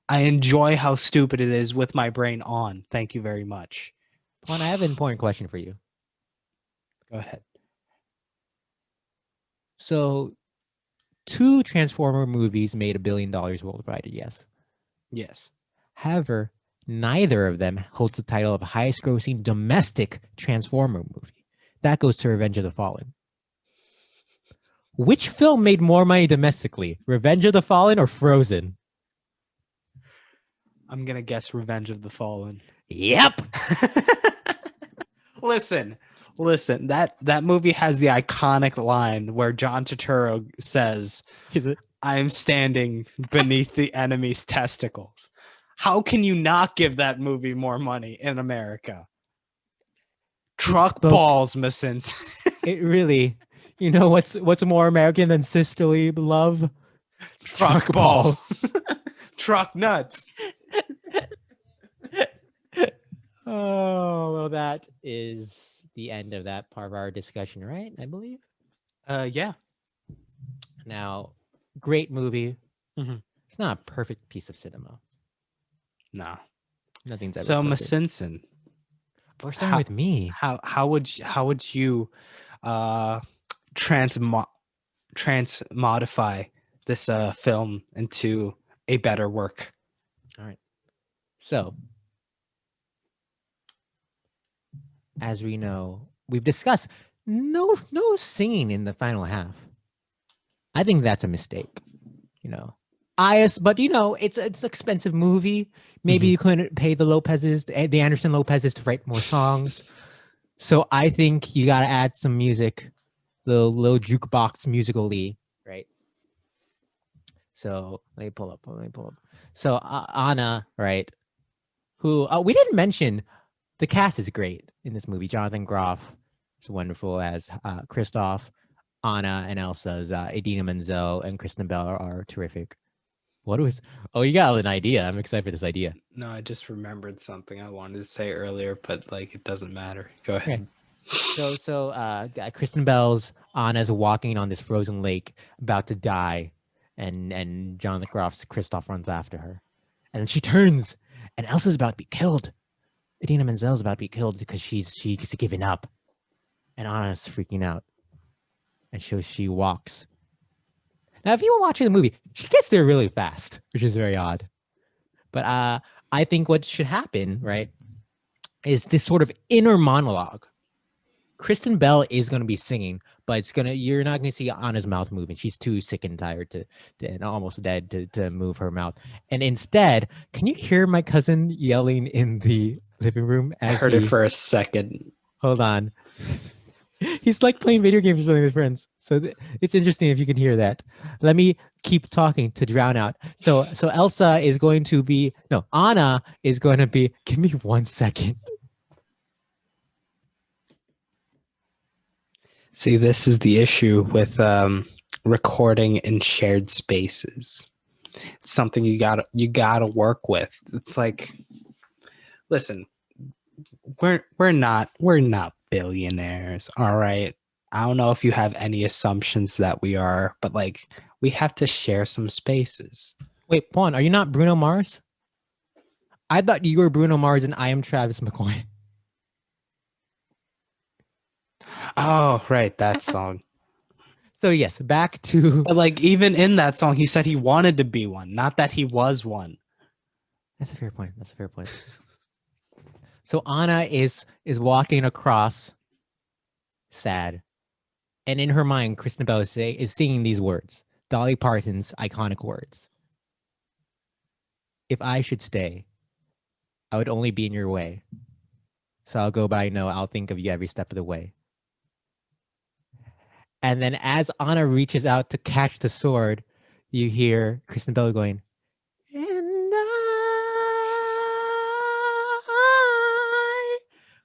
I enjoy how stupid it is with my brain on. Thank you very much. Juan, I have an important question for you. Go ahead. So, 2 Transformer movies made $1 billion worldwide. Yes. Yes. However, neither of them holds the title of highest-grossing domestic Transformer movie. That goes to Revenge of the Fallen. Which film made more money domestically, Revenge of the Fallen or Frozen? I'm gonna guess Revenge of the Fallen. Yep. Listen. That movie has the iconic line where John Turturro says, Is it? "I am standing beneath the enemy's testicles." How can you not give that movie more money in America? Truck balls, Missins. It really, you know what's more American than sisterly love? Truck balls. Truck nuts. Oh, well, that is the end of that part of our discussion, right? I believe. Yeah. Now, great movie. Mm-hmm. It's not a perfect piece of cinema. No. Nothing's ever so, perfect. Miss Simpson. We're starting with me. How would you transmodify this film into a better work? All right. So, as we know, we've discussed no singing in the final half. I think that's a mistake. You know, but you know, it's an expensive movie. Maybe you couldn't pay the Anderson Lopez's to write more songs. So I think you got to add some music, the little jukebox musically, right? So let me pull up. So Anna, right? Who we didn't mention. The cast is great in this movie. Jonathan Groff is wonderful as Kristoff. Anna and Elsa's Idina Menzel and Kristen Bell are terrific. Oh, you got an idea. I'm excited for this idea. No, I just remembered something I wanted to say earlier, but like it doesn't matter. Go ahead. Okay. So Kristen Bell's Anna's walking on this frozen lake, about to die, and Jonathan Groff's Kristoff runs after her. And then she turns, and Elsa's about to be killed. Idina Menzel's about to be killed because she's giving up. And Anna's freaking out. And she walks. Now, if you were watching the movie, she gets there really fast, which is very odd. But I think what should happen, right, is this sort of inner monologue. Kristen Bell is going to be singing, but you're not going to see Anna's mouth moving. She's too sick and tired to and almost dead to move her mouth. And instead, can you hear my cousin yelling in the living room I as heard it for a second. Hold on. He's like playing video games with his friends. So it's interesting if you can hear that. Let me keep talking to drown out. So Elsa is going to be, no, Anna is going to be, give me 1 second. See, this is the issue with recording in shared spaces. It's something you gotta work with. It's like, listen, we're not billionaires, all right? I don't know if you have any assumptions that we are, but like we have to share some spaces. Wait, Pawan, are you not Bruno Mars? I thought you were Bruno Mars and I am Travis McCoy. Oh, right, that song. So yes, back to. But like even in that song, he said he wanted to be one, not that he was one. That's a fair point. So Anna is walking across, sad, and in her mind, Kristen Bell is singing these words, Dolly Parton's iconic words. If I should stay, I would only be in your way. So I'll go, but I know I'll think of you every step of the way. And then as Anna reaches out to catch the sword, you hear Kristen Bell going, and I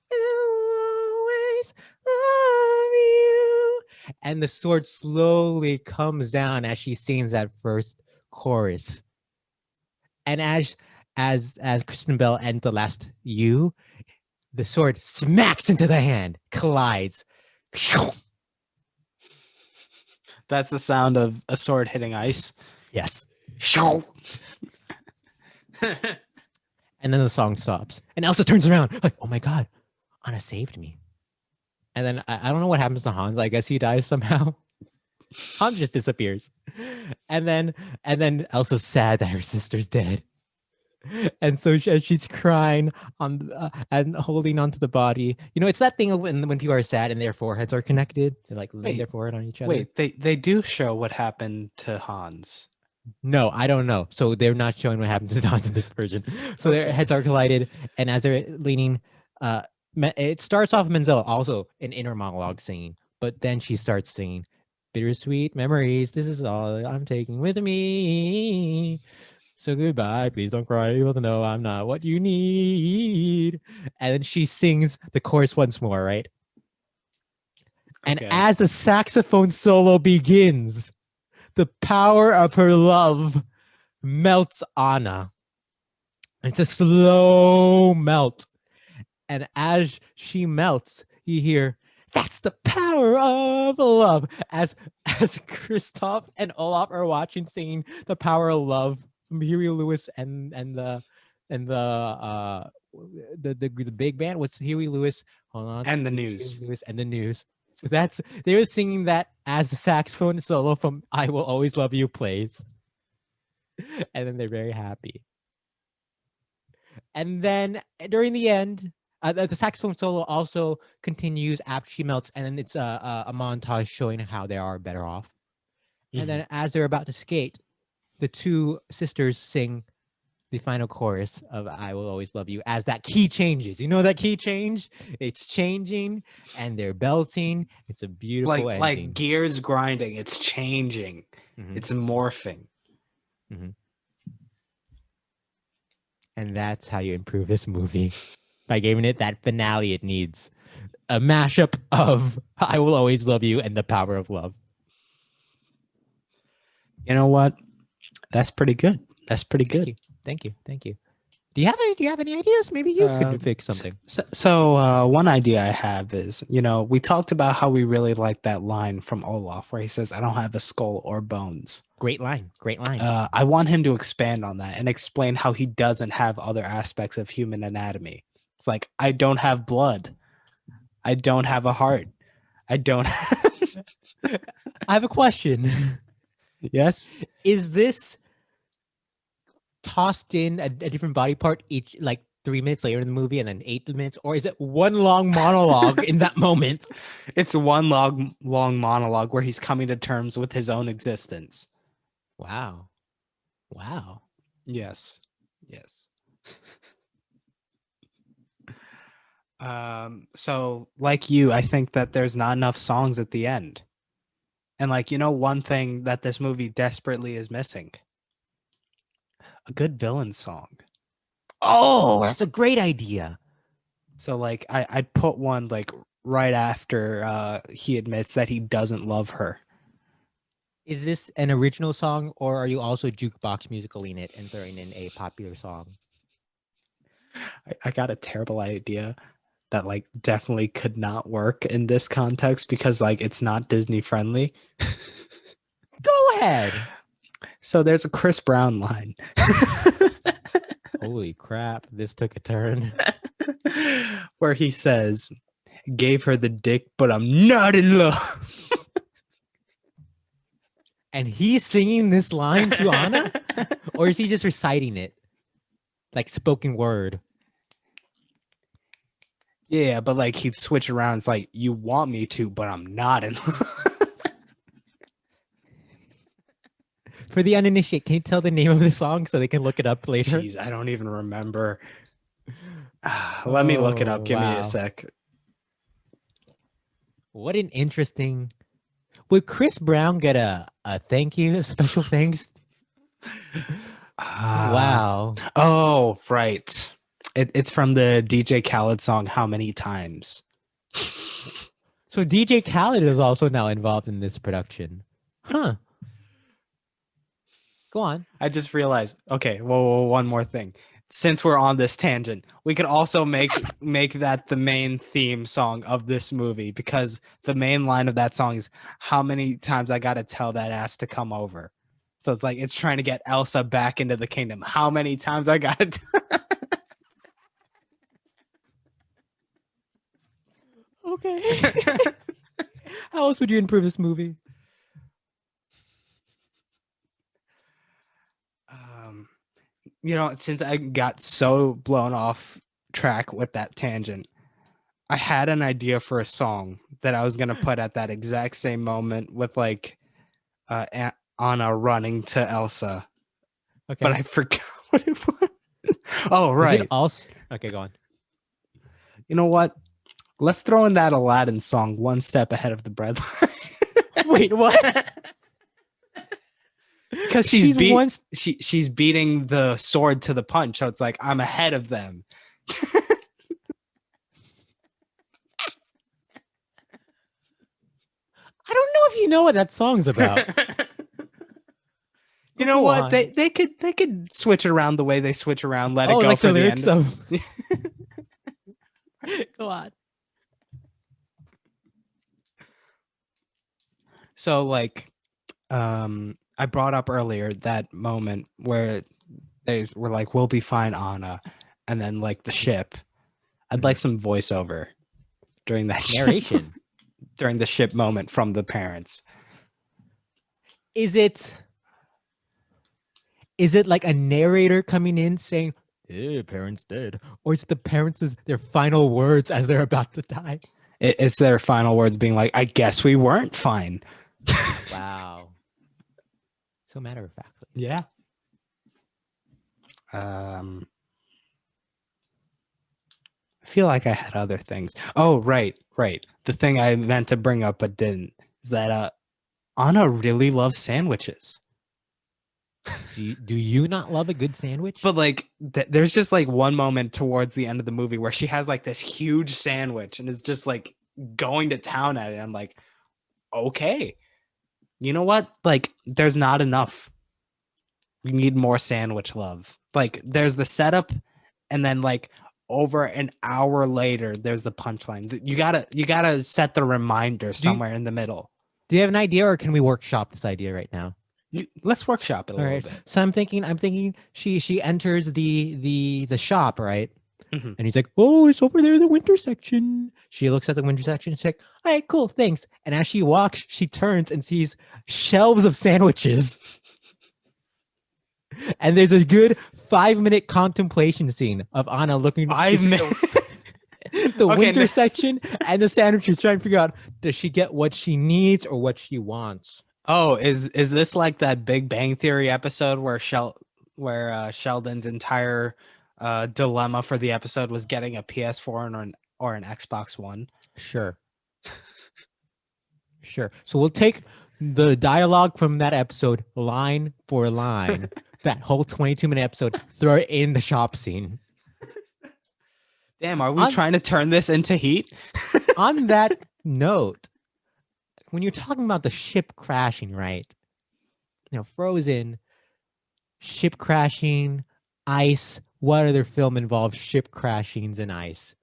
will always love you. And the sword slowly comes down as she sings that first chorus. And as Kristen Bell ends the last "you," the sword smacks into the hand, collides. That's the sound of a sword hitting ice. Yes. And then the song stops. And Elsa turns around, like, oh my God, Anna saved me. And then I don't know what happens to Hans. I guess he dies somehow. Hans just disappears. And then Elsa's sad that her sister's dead. And so she's crying on and holding onto the body. You know, it's that thing of when people are sad and their foreheads are connected. They like lay their forehead on each other. Wait, they do show what happened to Hans. No, I don't know. So they're not showing what happens to Hans in this version. So their heads are collided, and as they're leaning, it starts off Menzel also an inner monologue singing, but then she starts singing bittersweet memories. This is all I'm taking with me. So goodbye, please don't cry. You both know I'm not what you need. And then she sings the chorus once more, right? And as the saxophone solo begins, the power of her love melts Anna. It's a slow melt. And as she melts, you hear, that's the power of love. As Kristoff and Olaf are watching, singing the power of love from Huey Lewis and the big band was Huey Lewis. Hold on. And the News. Lewis and the News. So they were singing that as the saxophone solo from I Will Always Love You plays. And then they're very happy. And then during the end, the saxophone solo also continues after she melts, and then it's a montage showing how they are better off. Mm-hmm. And then as they're about to skate, the two sisters sing the final chorus of I Will Always Love You as that key changes. You know that key change? It's changing and they're belting. It's a beautiful ending. Like gears grinding. It's changing. Mm-hmm. It's morphing. Mm-hmm. And that's how you improve this movie. By giving it that finale it needs. A mashup of I Will Always Love You and the power of love. You know what? That's pretty good. That's pretty good. Thank you. Do you have any ideas? Maybe you could fix something. So one idea I have is, we talked about how we really like that line from Olaf where he says, I don't have a skull or bones. Great line. I want him to expand on that and explain how he doesn't have other aspects of human anatomy. It's like, I don't have blood. I don't have a heart. I don't. I have a question. Yes. Is this tossed in a different body part each, like 3 minutes later in the movie and then 8 minutes, or is it one long monologue in that moment? It's one long monologue where he's coming to terms with his own existence. Wow. Wow. Yes. Yes. So like you, I think that there's not enough songs at the end. And like, one thing that this movie desperately is missing, a good villain song. Oh, that's a great idea. So like I'd put one like right after he admits that he doesn't love her. Is this an original song, or are you also jukebox musicaling it and throwing in a popular song? I got a terrible idea that like definitely could not work in this context because like it's not Disney friendly. Go ahead. So there's a Chris Brown line. Holy crap, this took a turn. Where he says, "Gave her the dick, but I'm not in love." And he's singing this line to Anna? Or is he just reciting it? Like spoken word. Yeah, but like he'd switch around. It's like, you want me to, but I'm not in love. For the uninitiated, can you tell the name of the song so they can look it up later? Jeez, I don't even remember. Let me look it up. Give me a sec. What an interesting... Would Chris Brown get a thank you, a special thanks? Wow. Oh, right. It's from the DJ Khaled song, How Many Times? So DJ Khaled is also now involved in this production. Huh. Go on. I just realized, okay, whoa, one more thing. Since we're on this tangent, we could also make that the main theme song of this movie, because the main line of that song is, "How many times I gotta tell that ass to come over?" So it's like it's trying to get Elsa back into the kingdom. How many times I gotta Okay. How else would you improve this movie? Since I got so blown off track with that tangent, I had an idea for a song that I was gonna put at that exact same moment with like Anna running to Elsa. Okay. But I forgot what it was. Oh, right. Is it also... Okay, go on. You know what? Let's throw in that Aladdin song, One Step Ahead of the Breadline. Wait, what? Because she's beating the sword to the punch, so it's like, I'm ahead of them. I don't know if you know what that song's about. You know what? They could switch it around the way they switch around. Let it go like for the the lyrics end. Go on. So like, I brought up earlier that moment where they were like, "We'll be fine, Anna," and then like the ship. I'd like some voiceover during that narration during the ship moment from the parents. Is it like a narrator coming in saying, "Hey, parents dead," or is it the parents' their final words as they're about to die? It's their final words being like, "I guess we weren't fine." Wow. So matter of factly. Yeah. I feel like I had other things. Oh, right. The thing I meant to bring up but didn't is that Anna really loves sandwiches. Do you not love a good sandwich? But like, there's just like one moment towards the end of the movie where she has like this huge sandwich and is just like going to town at it. I'm like, okay, you know what? Like, there's not enough. We need more sandwich love. Like, there's the setup, and then like over an hour later, there's the punchline. You gotta set the reminder somewhere in the middle. Do you have an idea, or can we workshop this idea right now? Let's workshop it a little bit. So I'm thinking she enters the shop, right? Mhm. And he's like, oh, it's over there in the winter section. She looks at the winter section. She's like, all right, cool, thanks. And as she walks, she turns and sees shelves of sandwiches. And there's a good 5-minute contemplation scene of Anna looking 5 between minutes. the Okay, winter section and the sandwiches, trying to figure out, does she get what she needs or what she wants? Oh, is this like that Big Bang Theory episode where Sheldon's entire dilemma for the episode was getting a PS4 or an Xbox One? Sure. Sure. So we'll take the dialogue from that episode line for line, that whole 22-minute episode, throw it in the shop scene. Damn, are we trying to turn this into Heat? On that note, when you're talking about the ship crashing, right? You know, Frozen, ship crashing, ice. What other film involves ship crashings and ice?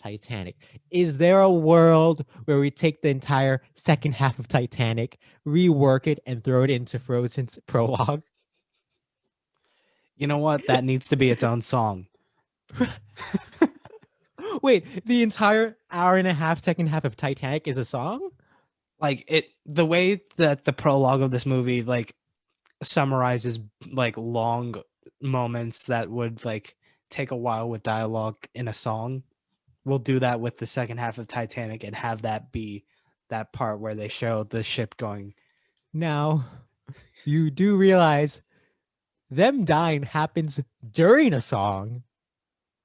Titanic. Is there a world where we take the entire second half of Titanic, rework it, and throw it into Frozen's prologue? You know what? That needs to be its own song. Wait, the entire hour and a half, second half of Titanic is a song? Like the way that the prologue of this movie like summarizes like long moments that would like take a while with dialogue in a song. We'll do that with the second half of Titanic and have that be that part where they show the ship going. Now, you do realize them dying happens during a song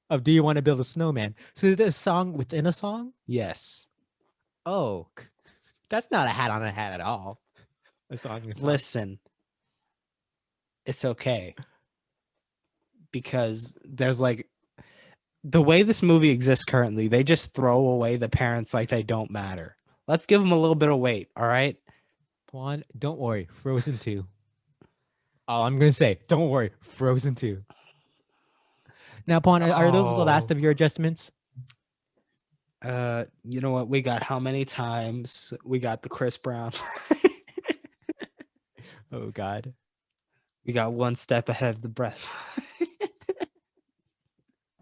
of Do You Want to Build a Snowman? So is it a song within a song? Yes. Oh, that's not a hat on a hat at all. A song. Listen, it's okay. Because there's like the way this movie exists currently, they just throw away the parents like they don't matter. Let's give them a little bit of weight, all right? Pawan, don't worry, Frozen 2. All I'm going to say, don't worry, Frozen 2. Now, Pawan, are those the last of your adjustments? You know what? We got how many times? We got the Chris Brown. Oh, God. We got one step ahead of the breath.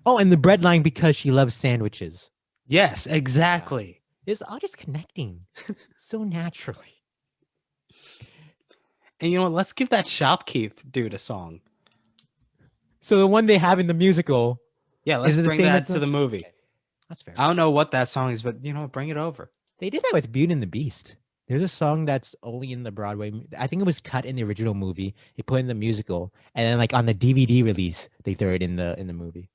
Oh, and the bread line because she loves sandwiches. Yes, exactly. It's all just connecting so naturally. And you know what? Let's give that shopkeep dude a song. So the one they have in the musical. Yeah, let's is it the bring same that as to the movie. Okay. That's fair. I don't know what that song is, but you know, bring it over. They did that with Beauty and the Beast. There's a song that's only in the Broadway. I think it was cut in the original movie. They put in the musical, and then like on the DVD release, they throw it in the movie.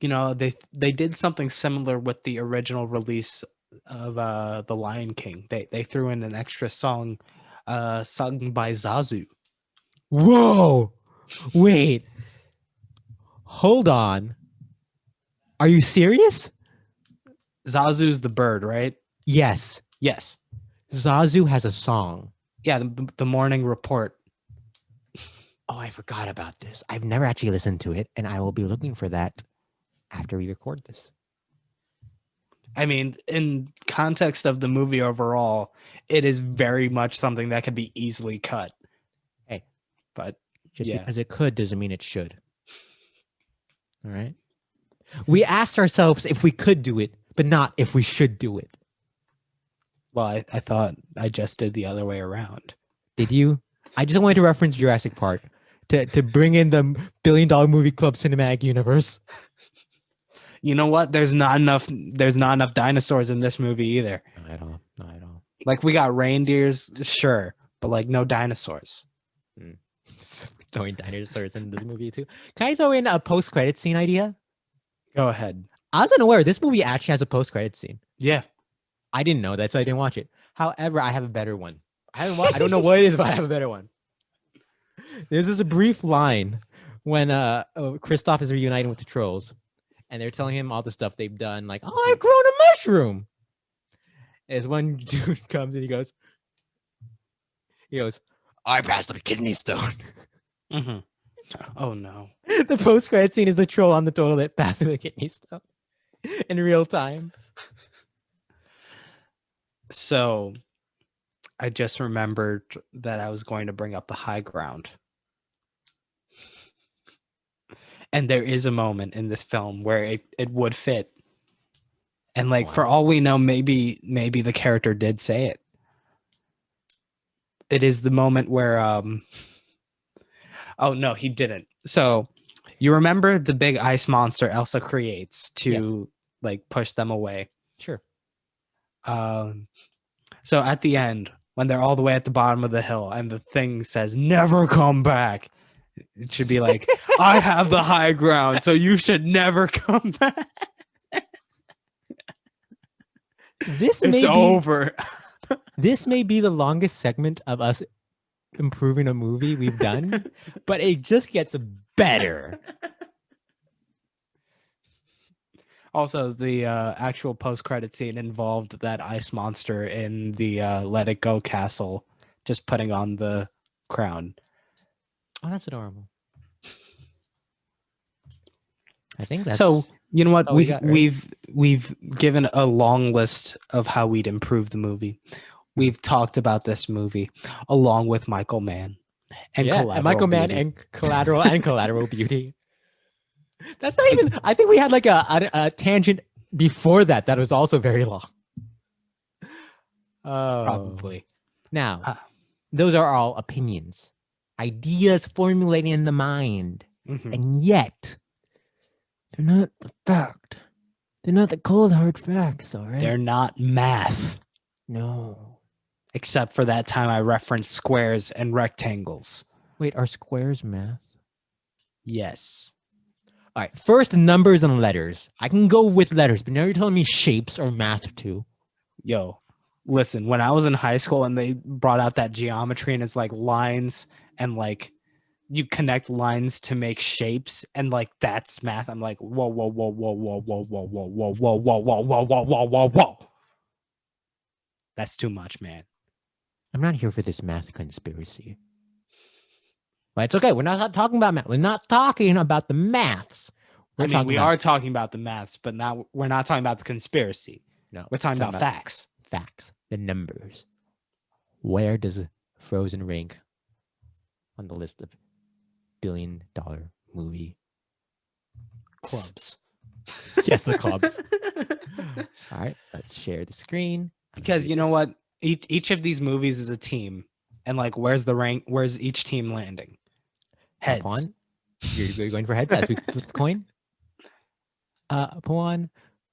You know, they did something similar with the original release of The Lion King. They threw in an extra song sung by Zazu. Whoa! Wait. Hold on. Are you serious? Zazu's the bird, right? Yes. Yes. Zazu has a song. Yeah, the Morning Report. Oh, I forgot about this. I've never actually listened to it, and I will be looking for that after we record this. I mean, in context of the movie overall, it is very much something that could be easily cut. Hey, but just yeah. because it could doesn't mean it should. All right. We asked ourselves if we could do it, but not if we should do it. Well, I thought I just did the other way around. Did you? I just wanted to reference Jurassic Park to bring in the $1 billion movie club cinematic universe. You know what? There's not enough dinosaurs in this movie either. Not at all. Not at all. Like we got reindeers, sure, but like no dinosaurs. Throwing dinosaurs in this movie too. Can I throw in a post-credit scene idea? Go ahead. I was unaware this movie actually has a post-credit scene. Yeah. I didn't know that, so I didn't watch it. However, I have a better one. I don't know what it is, but I have a better one. There's this brief line when Kristoff is reuniting with the trolls, and they're telling him all the stuff they've done, like, "Oh, I've grown a mushroom." As one dude comes and he goes, "I passed up a kidney stone." Mm-hmm. Oh no! The post-credit scene is the troll on the toilet passing the kidney stone in real time. So, I just remembered that I was going to bring up the high ground. And there is a moment in this film where it would fit. And like, for Was. all we know, maybe the character did say it. It is the moment where oh no, he didn't. So you remember the big ice monster Elsa creates to like push them away. Sure. So at the end, when they're all the way at the bottom of the hill and the thing says never come back, it should be like, I have the high ground, so you should never come back. It's over. This may be the longest segment of us improving a movie we've done, but it just gets better. Also, the actual post-credit scene involved that ice monster in the Let It Go castle, just putting on the crown. Oh, that's adorable. I think that's so. You know what? Oh, we've given a long list of how we'd improve the movie. We've talked about this movie along with Michael Mann and Michael Mann and Collateral Beauty. That's not even. I think we had like a tangent before that was also very long. Probably. Now, those are all opinions, ideas formulating in the mind, and yet they're not the fact. They're not the cold hard facts. All right. They're not math. No. Except for that time I referenced squares and rectangles. Wait, are squares math? Yes. All right. First, numbers and letters. I can go with letters, but now you're telling me shapes are math too. Yo, listen, when I was in high school and they brought out that geometry and it's like lines and like you connect lines to make shapes and like that's math. I'm like, whoa, whoa, whoa, whoa, whoa, whoa, whoa, whoa, whoa, whoa, whoa, whoa, whoa, whoa, whoa, whoa, whoa. That's too much, man. I'm not here for this math conspiracy. But it's okay. We're not talking about math. We're not talking about the maths. We are talking about the maths, but now we're not talking about the conspiracy. No, we're talking about facts. Facts. The numbers. Where does Frozen rank on the list of billion-dollar movie clubs? Yes, the clubs. All right, let's share the screen. Because you know what? Each of these movies is a team. And like, where's the rank? Where's each team landing? Heads. Pawan, you're going for heads as we flip the coin. Pawan,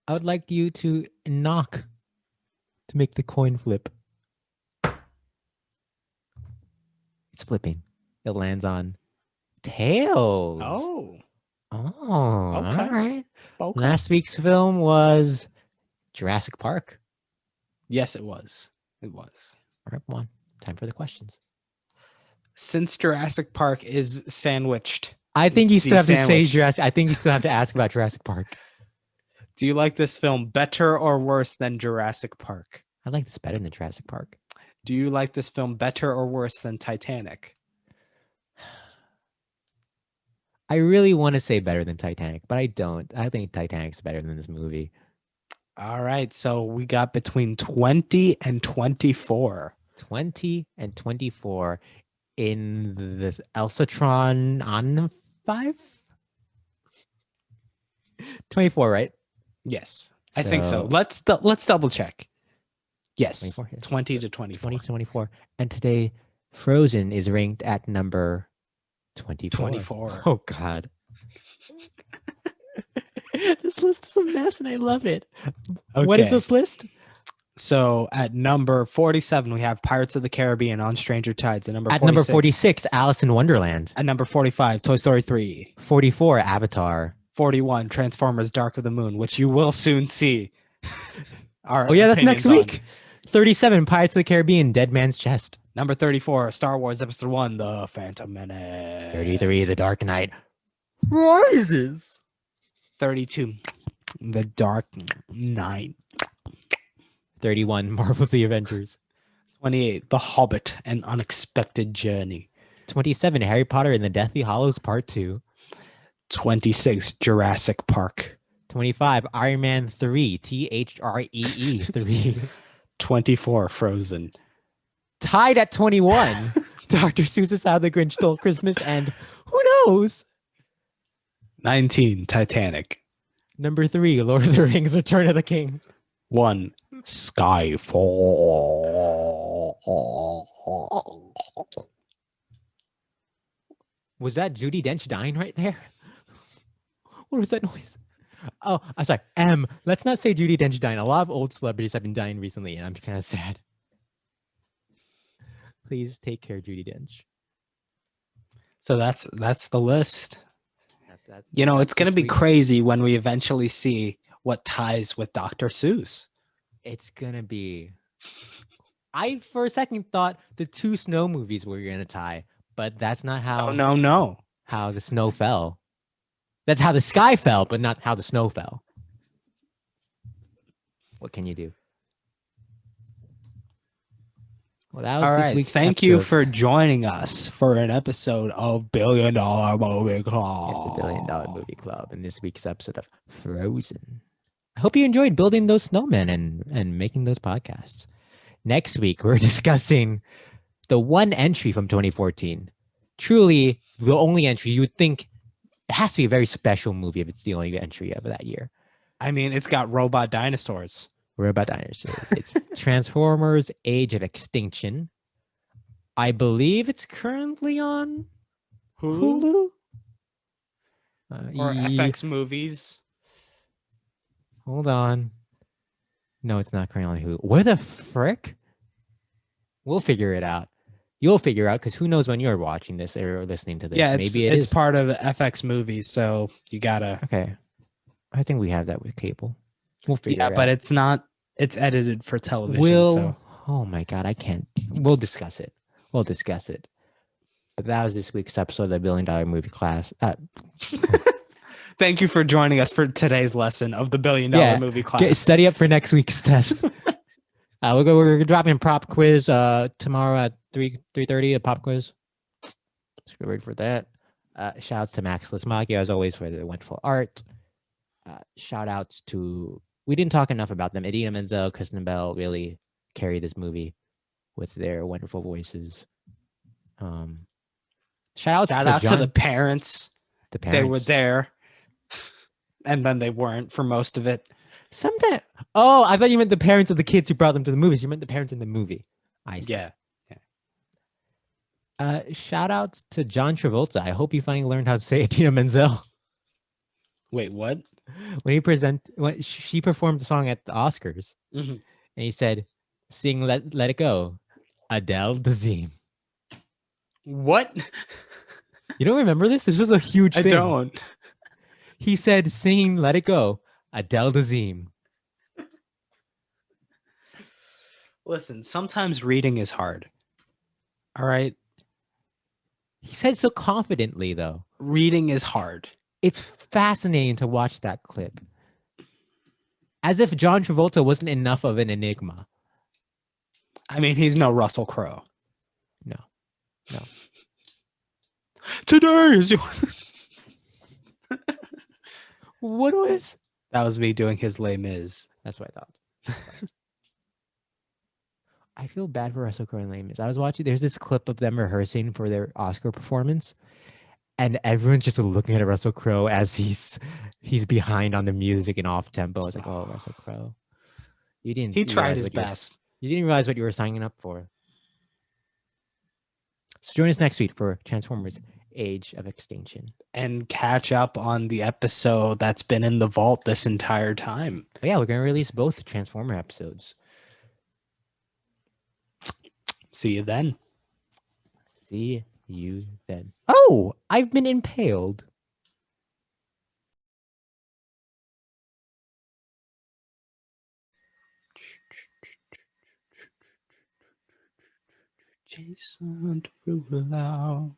I would like you to knock to make the coin flip. It's flipping. It lands on tails. Oh. Oh, okay. All right. Okay. Last week's film was Jurassic Park. Yes, it was. It was. All right, Pawan, time for the questions. Since Jurassic Park is sandwiched, I think you still have to say Jurassic. I think you still have to ask about Jurassic Park. Do you like this film better or worse than Jurassic Park? I like this better than Jurassic Park. Do you like this film better or worse than Titanic? I really want to say better than Titanic, but I don't. I think Titanic's better than this movie. All right, so we got between 20 and 24. 20 and 24 in this Elsatron on 5? 24, right? Yes, I think so. Let's double check. Yes, 24, yes. 20 to 24. 20 to 24. And today, Frozen is ranked at number 24. 24. Oh, God. This list is a mess and I love it. Okay. What is this list? So at number 47, we have Pirates of the Caribbean on Stranger Tides. At number 46, Alice in Wonderland. At number 45, Toy Story 3. 44, Avatar. 41, Transformers Dark of the Moon, which you will soon see. Oh, yeah, that's next week. 37, Pirates of the Caribbean, Dead Man's Chest. Number 34, Star Wars Episode 1, The Phantom Menace. 33, The Dark Knight Rises. 32, The Dark Knight. 31, Marvel's The Avengers. 28, The Hobbit, An Unexpected Journey. 27, Harry Potter and the Deathly Hallows Part 2. 26, Jurassic Park. 25, Iron Man 3, THREE 3. 24, Frozen. Tied at 21, Dr. Seuss's How the Grinch Stole Christmas, and who knows? 19, Titanic. Number 3, Lord of the Rings: Return of the King. 1, Skyfall. Was that Judi Dench dying right there? What was that noise? Oh, I'm sorry. Let's not say Judi Dench dying. A lot of old celebrities have been dying recently, and I'm kind of sad. Please take care, Judi Dench. So that's the list. That's It's going to be this week. crazy when we eventually see what ties with Dr. Seuss. It's going to be... I, for a second, thought the 2 snow movies were going to tie, but that's not how... No. How the snow fell. That's how the sky fell, but not how the snow fell. What can you do? Well, that was All this right. week's Thank you episode. for joining us for an episode of $1 Billion Movie Club. It's the $1 Billion Movie Club in this week's episode of Frozen. I hope you enjoyed building those snowmen and making those podcasts. Next week, we're discussing the one entry from 2014. Truly, the only entry. You would think it has to be a very special movie if it's the only entry of that year. I mean, it's got robot dinosaurs. Robot dinosaurs. It's Transformers: Age of Extinction. I believe it's currently on Hulu? Or FX Movies. Hold on. No, it's not currently on Hulu. Where the frick? We'll figure it out. You'll figure out, because who knows when you're watching this or listening to this. Yeah, Maybe it's it is part of FX Movies, so you gotta. Okay. I think we have that with cable. We'll figure it out. But it's not. It's edited for television. So. Oh my God, I can't. We'll discuss it. But that was this week's episode of the $1 Billion Movie Class. Thank you for joining us for today's lesson of the $1 Billion Movie Class. Study up for next week's test. We're dropping a pop quiz tomorrow at 3:30. A pop quiz. Let's get ready for that. Shout outs to Max Lismaki, as always, for the wonderful art. Shout outs to, we didn't talk enough about them. Idina Menzel, Kristen Bell really carried this movie with their wonderful voices. Shout out to the parents. The parents. They were there. And then they weren't for most of it. Sometimes. Oh, I thought you meant the parents of the kids who brought them to the movies. You meant the parents in the movie. I see. Yeah. Shout outs to John Travolta. I hope you finally learned how to say Idina Menzel. Wait, what? When she performed the song at the Oscars, mm-hmm. and he said, "Sing Let It Go," Adele Dazeem. What? You don't remember this? This was a huge thing. I don't. He said, "Sing Let It Go," Adele Dazeem. Listen, sometimes reading is hard. All right. He said so confidently, though. Reading is hard. It's fascinating to watch that clip. As if John Travolta wasn't enough of an enigma. I mean, he's no Russell Crowe. No. Today is What was? That was me doing his Les Mis. That's what I thought. I feel bad for Russell Crowe and Les Mis. I was watching, there's this clip of them rehearsing for their Oscar performance, and everyone's just looking at Russell Crowe as he's behind on the music and off tempo. I was like, oh, Russell Crowe. He tried his best. You didn't realize what you were signing up for. So join us next week for Transformers: Age of Extinction. And catch up on the episode that's been in the vault this entire time. But yeah, we're going to release both Transformer episodes. See you then. See you then. Oh, I've been impaled. Jason Derulo.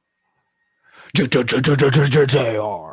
JR.